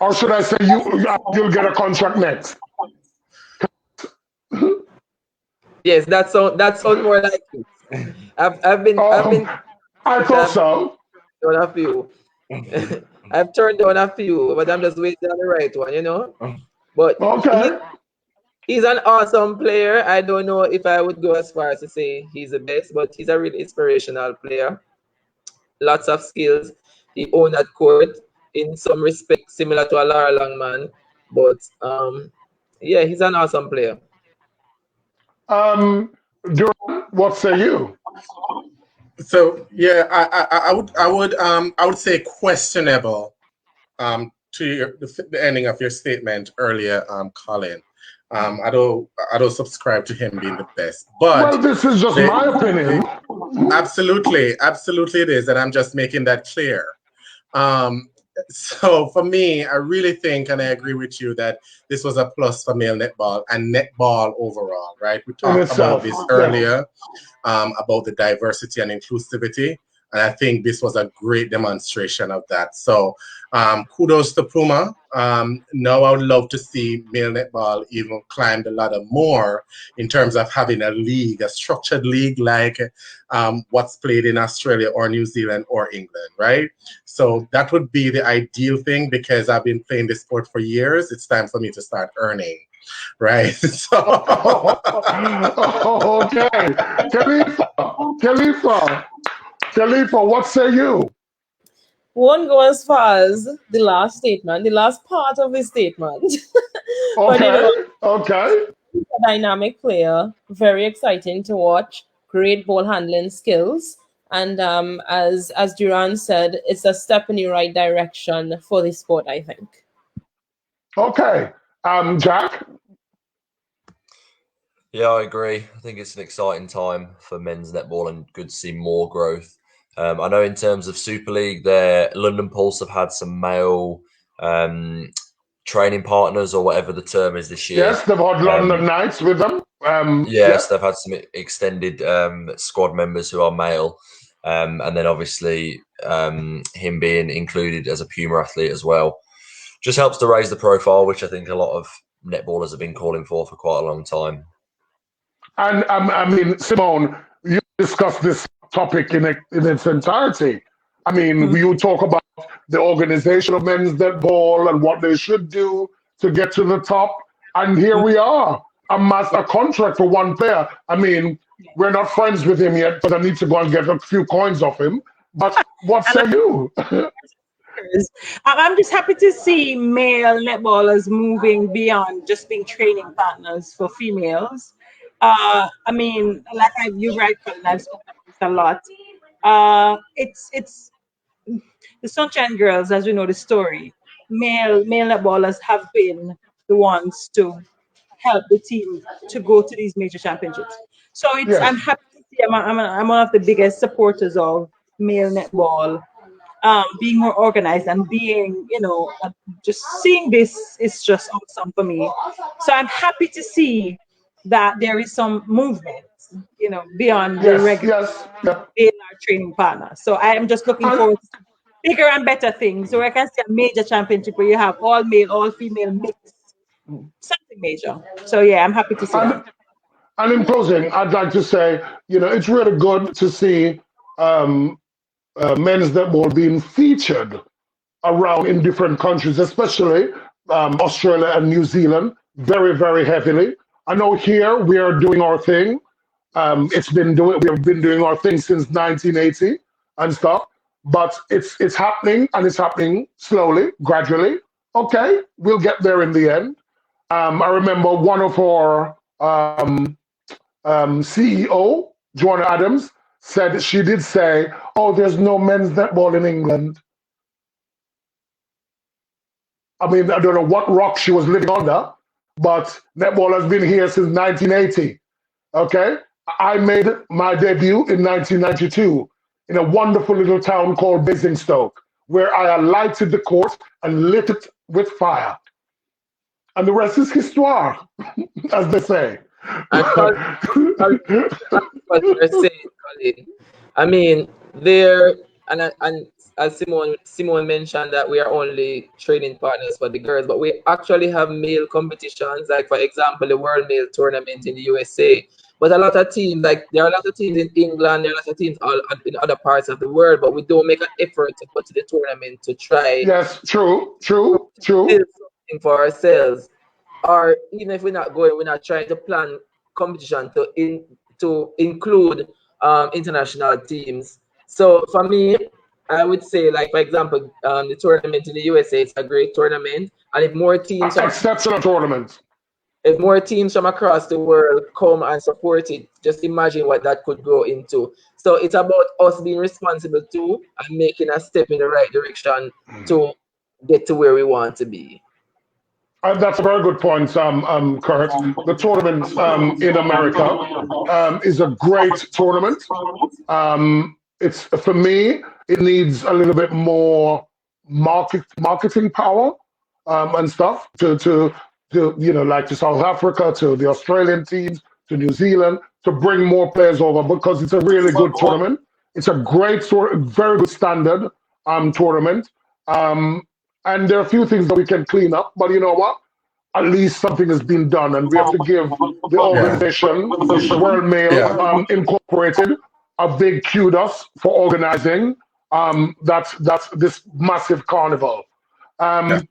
Or should I say you'll get a contract next? Yes, that sounds more like it. I thought so. Done a few. I've turned down a few, but I'm just waiting on the right one, you know. But okay. He's an awesome player. I don't know if I would go as far as to say he's the best, but he's a really inspirational player. Lots of skills. He owned that court in some respect, similar to a Lara Longman. But yeah, he's an awesome player. Duran, what say you? So yeah, I would say questionable to the ending of your statement earlier, Colin. I don't subscribe to him being the best, but well, this is just my opinion. Absolutely it is, and I'm just making that clear. So for me, I really think, and I agree with you, that this was a plus for male netball and netball overall, right? We talked about this earlier, about the diversity and inclusivity, and I think this was a great demonstration of that. So kudos to Puma. Now I would love to see male netball even climb the ladder more in terms of having a league, a structured league like what's played in Australia or New Zealand or England, right? So that would be the ideal thing, because I've been playing this sport for years. It's time for me to start earning, right? So okay. Khalifa, what say you? Won't go as far as the last statement, the last part of his statement. But okay. He's a dynamic player, very exciting to watch, great ball handling skills. And as Duran said, it's a step in the right direction for the sport, I think. Okay. Jack? Yeah, I agree. I think it's an exciting time for men's netball and good to see more growth. I know in terms of Super League, their London Pulse have had some male training partners, or whatever the term is this year. Yes, they've had London Knights with them. Yes, they've had some extended squad members who are male. And then obviously him being included as a Puma athlete as well just helps to raise the profile, which I think a lot of netballers have been calling for quite a long time. And I mean, Simone, you discussed this topic in its entirety. I mean, you talk about the organization of men's netball and what they should do to get to the top. And here we are, a contract for one player. I mean, we're not friends with him yet, but I need to go and get a few coins off him. But what say you? I'm just happy to see male netballers moving beyond just being training partners for females. I mean, like you're right, Colin, I've spoken about this a lot. It's the Sunshine Girls, as we know the story. Male netballers have been the ones to help the team to go to these major championships. So I'm happy to see. I'm one of the biggest supporters of male netball. Being more organized and being, just seeing this is just awesome for me. So I'm happy to see that there is some movement beyond the regular Yep. being our training partner. So I am just looking forward to bigger and better things. So I can see a major championship where you have all male, all female mix, something major. So yeah, I'm happy to see that. And in closing, I'd like to say, it's really good to see men's netball being featured around in different countries, especially Australia and New Zealand, very, very heavily. I know here we are doing our thing. We've been doing our thing since 1980 and stuff, but it's happening, and it's happening slowly, gradually. Okay, we'll get there in the end. I remember one of our CEO, Joanna Adams, she did say, "Oh, there's no men's netball in England." I mean, I don't know what rock she was living under, but netball has been here since 1980. Okay? I made my debut in 1992 in a wonderful little town called Basingstoke, where I alighted the court and lit it with fire. And the rest is histoire, as they say. What you're saying, Colin. I mean, and as Simone mentioned that we are only training partners for the girls, but we actually have male competitions, like for example, the World Male Tournament in the USA. But a lot of teams, like there are a lot of teams in England, there are a lot of teams in other parts of the world, but we don't make an effort to go to the tournament to try. Yes, true. Build something for ourselves, or even if we're not going, we're not trying to plan competition to include international teams. So for me, I would say, like for example, the tournament in the USA, it's a great tournament, and if more teams, exceptional tournament. If more teams from across the world come and support it, just imagine what that could grow into. So it's about us being responsible too and making a step in the right direction to get to where we want to be. That's a very good point, Kurt. The tournament in America is a great tournament. It's, for me, it needs a little bit more marketing power and stuff to like to South Africa, to the Australian teams, to New Zealand, to bring more players over, because it's a really good tournament. It's a great very good standard tournament. And there are a few things that we can clean up, but you know what? At least something has been done, and we have to give the organization, World Mail Incorporated, a big kudos for organizing that's this massive carnival. I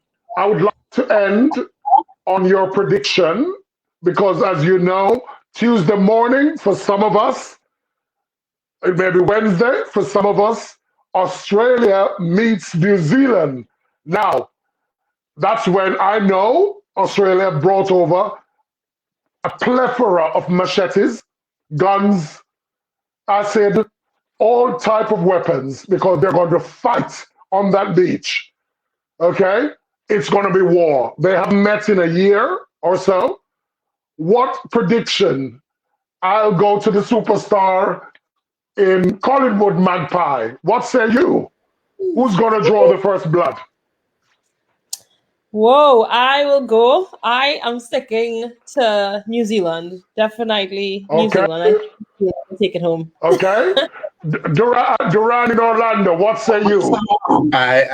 would like to end on your prediction, because as you know, Tuesday morning for some of us, it may be Wednesday for some of us, Australia meets New Zealand. Now, that's when I know Australia brought over a plethora of machetes, guns, acid, all type of weapons, because they're going to fight on that beach. Okay? It's going to be war. They haven't met in a year or so. What prediction? I'll go to the superstar in Collingwood Magpie. What say you? Who's going to draw the first blood? Whoa, I will go. I am sticking to New Zealand. Definitely New Zealand. I take it home. Okay. Duran in Orlando, what say you? I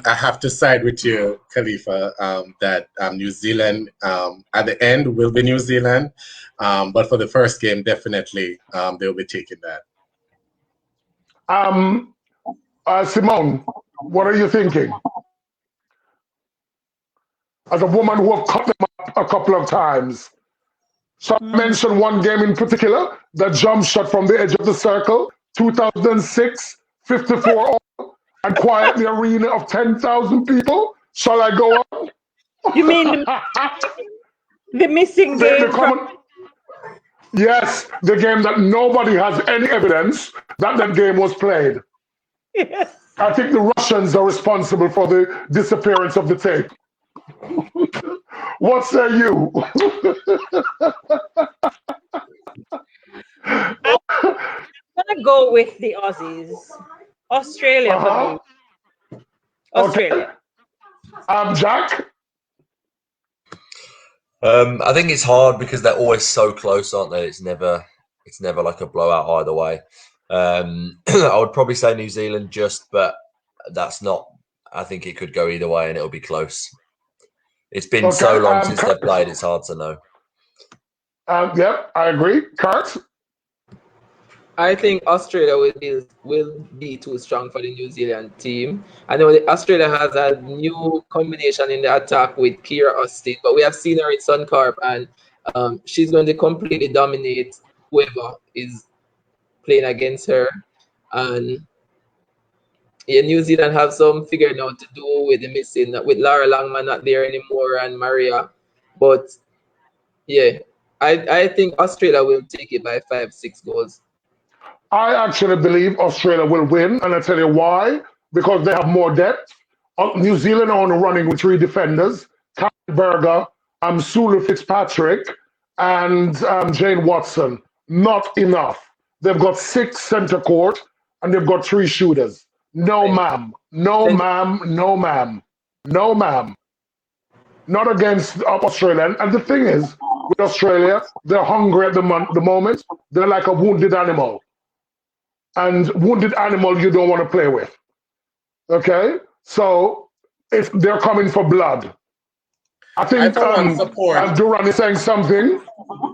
have to side with you, Khalifa, that New Zealand at the end will be New Zealand, but for the first game, definitely they'll be taking that. Simone, what are you thinking? As a woman who have cut them up a couple of times. So I mentioned one game in particular, the jump shot from the edge of the circle, 2006, 54 all, and quiet the arena of 10,000 people. Shall I go on? You mean the missing game? Yes, the game that nobody has any evidence that game was played. Yes. I think the Russians are responsible for the disappearance of the tape. What say you? I'm gonna go with the Aussies. Australia for me. Australia. Okay. Jack? I think it's hard because they're always so close, aren't they? It's never it's never like a blowout either way. I would probably say New Zealand but that's not. I think it could go either way, and it'll be close. It's been so long since they've played; it's hard to know. Yep, I agree. Kurt? I think Australia will be too strong for the New Zealand team. I know that Australia has a new combination in the attack with Kira Austin, but we have seen her in Suncorp, and she's going to completely dominate whoever is playing against her. And yeah, New Zealand have some figuring out to do with the missing, with Lara Langman not there anymore and Maria. But yeah, I think Australia will take it by 5-6 goals. I actually believe Australia will win, and I'll tell you why. Because they have more depth. New Zealand are on the running with 3 defenders, Kyle Berger, Sulu Fitzpatrick, and Jane Watson. Not enough. They've got 6 center court, and they've got 3 shooters. No, ma'am. No, ma'am. No, ma'am. No, ma'am. Not against Australia. And the thing is, with Australia, they're hungry at the moment. They're like a wounded animal. And wounded animal you don't want to play with. Okay? So if they're coming for blood. I think Duran is saying something.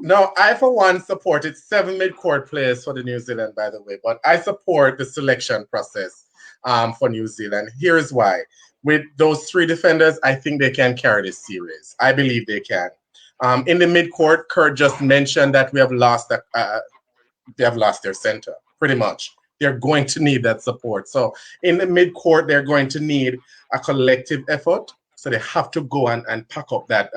No, I for one support. It's 7 mid-court players for the New Zealand, by the way. But I support the selection process for New Zealand. Here's why. With those 3 defenders, I think they can carry this series. I believe they can. In the mid-court, Kurt just mentioned that they have lost their center. Pretty much. They're going to need that support. So in the mid-court, they're going to need a collective effort. So they have to go and pack up that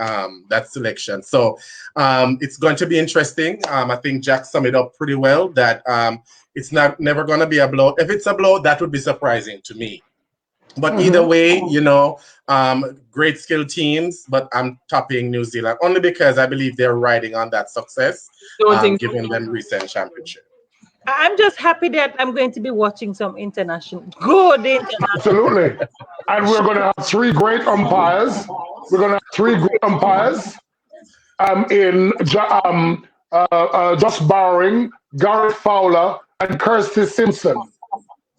selection. So it's going to be interesting. I think Jack summed it up pretty well that it's never going to be a blow. If it's a blow, that would be surprising to me. But either way, great skill teams, but I'm topping New Zealand only because I believe they're riding on that success, giving them recent championship. I'm just happy that I'm going to be watching some good international. Absolutely. And we're going to have 3 great umpires. We're going to have 3 great umpires Just Bowering, Garrett Fowler, and Kirsty Simpson.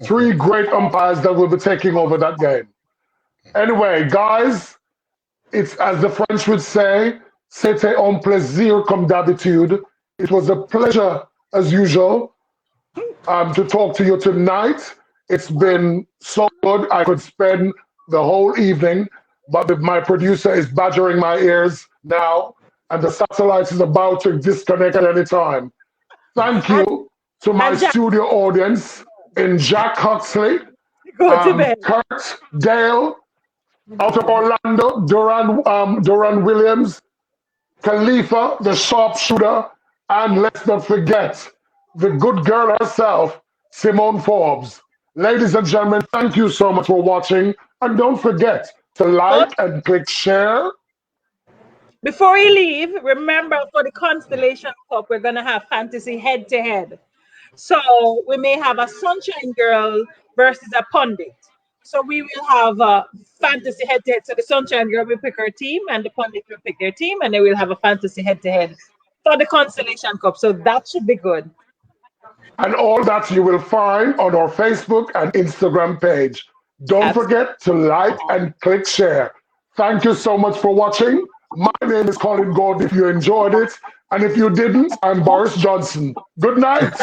3 great umpires that will be taking over that game. Anyway, guys, it's as the French would say, c'était un plaisir comme d'habitude. It was a pleasure, as usual, to talk to you tonight. It's been so good. I could spend the whole evening, but my producer is badgering my ears now, and the satellite is about to disconnect at any time. Thank you to my studio audience in Jack Huxley, Kurt, Dale, out of Orlando, Duran Williams, Khalifa, the sharpshooter, and let's not forget the good girl herself, Simone Forbes. Ladies and gentlemen, thank you so much for watching. And don't forget to like and click share. Before you leave, remember for the Constellation Cup, we're going to have fantasy head-to-head. So we may have a Sunshine Girl versus a Pundit. So we will have a fantasy head-to-head. So the Sunshine Girl will pick her team and the Pundit will pick their team. And then we'll have a fantasy head-to-head for the Constellation Cup. So that should be good. And all that you will find on our Facebook and Instagram page. Don't forget to like and click share. Thank you so much for watching. My name is Colyn Gordon if you enjoyed it. And if you didn't, I'm Boris Johnson. Good night.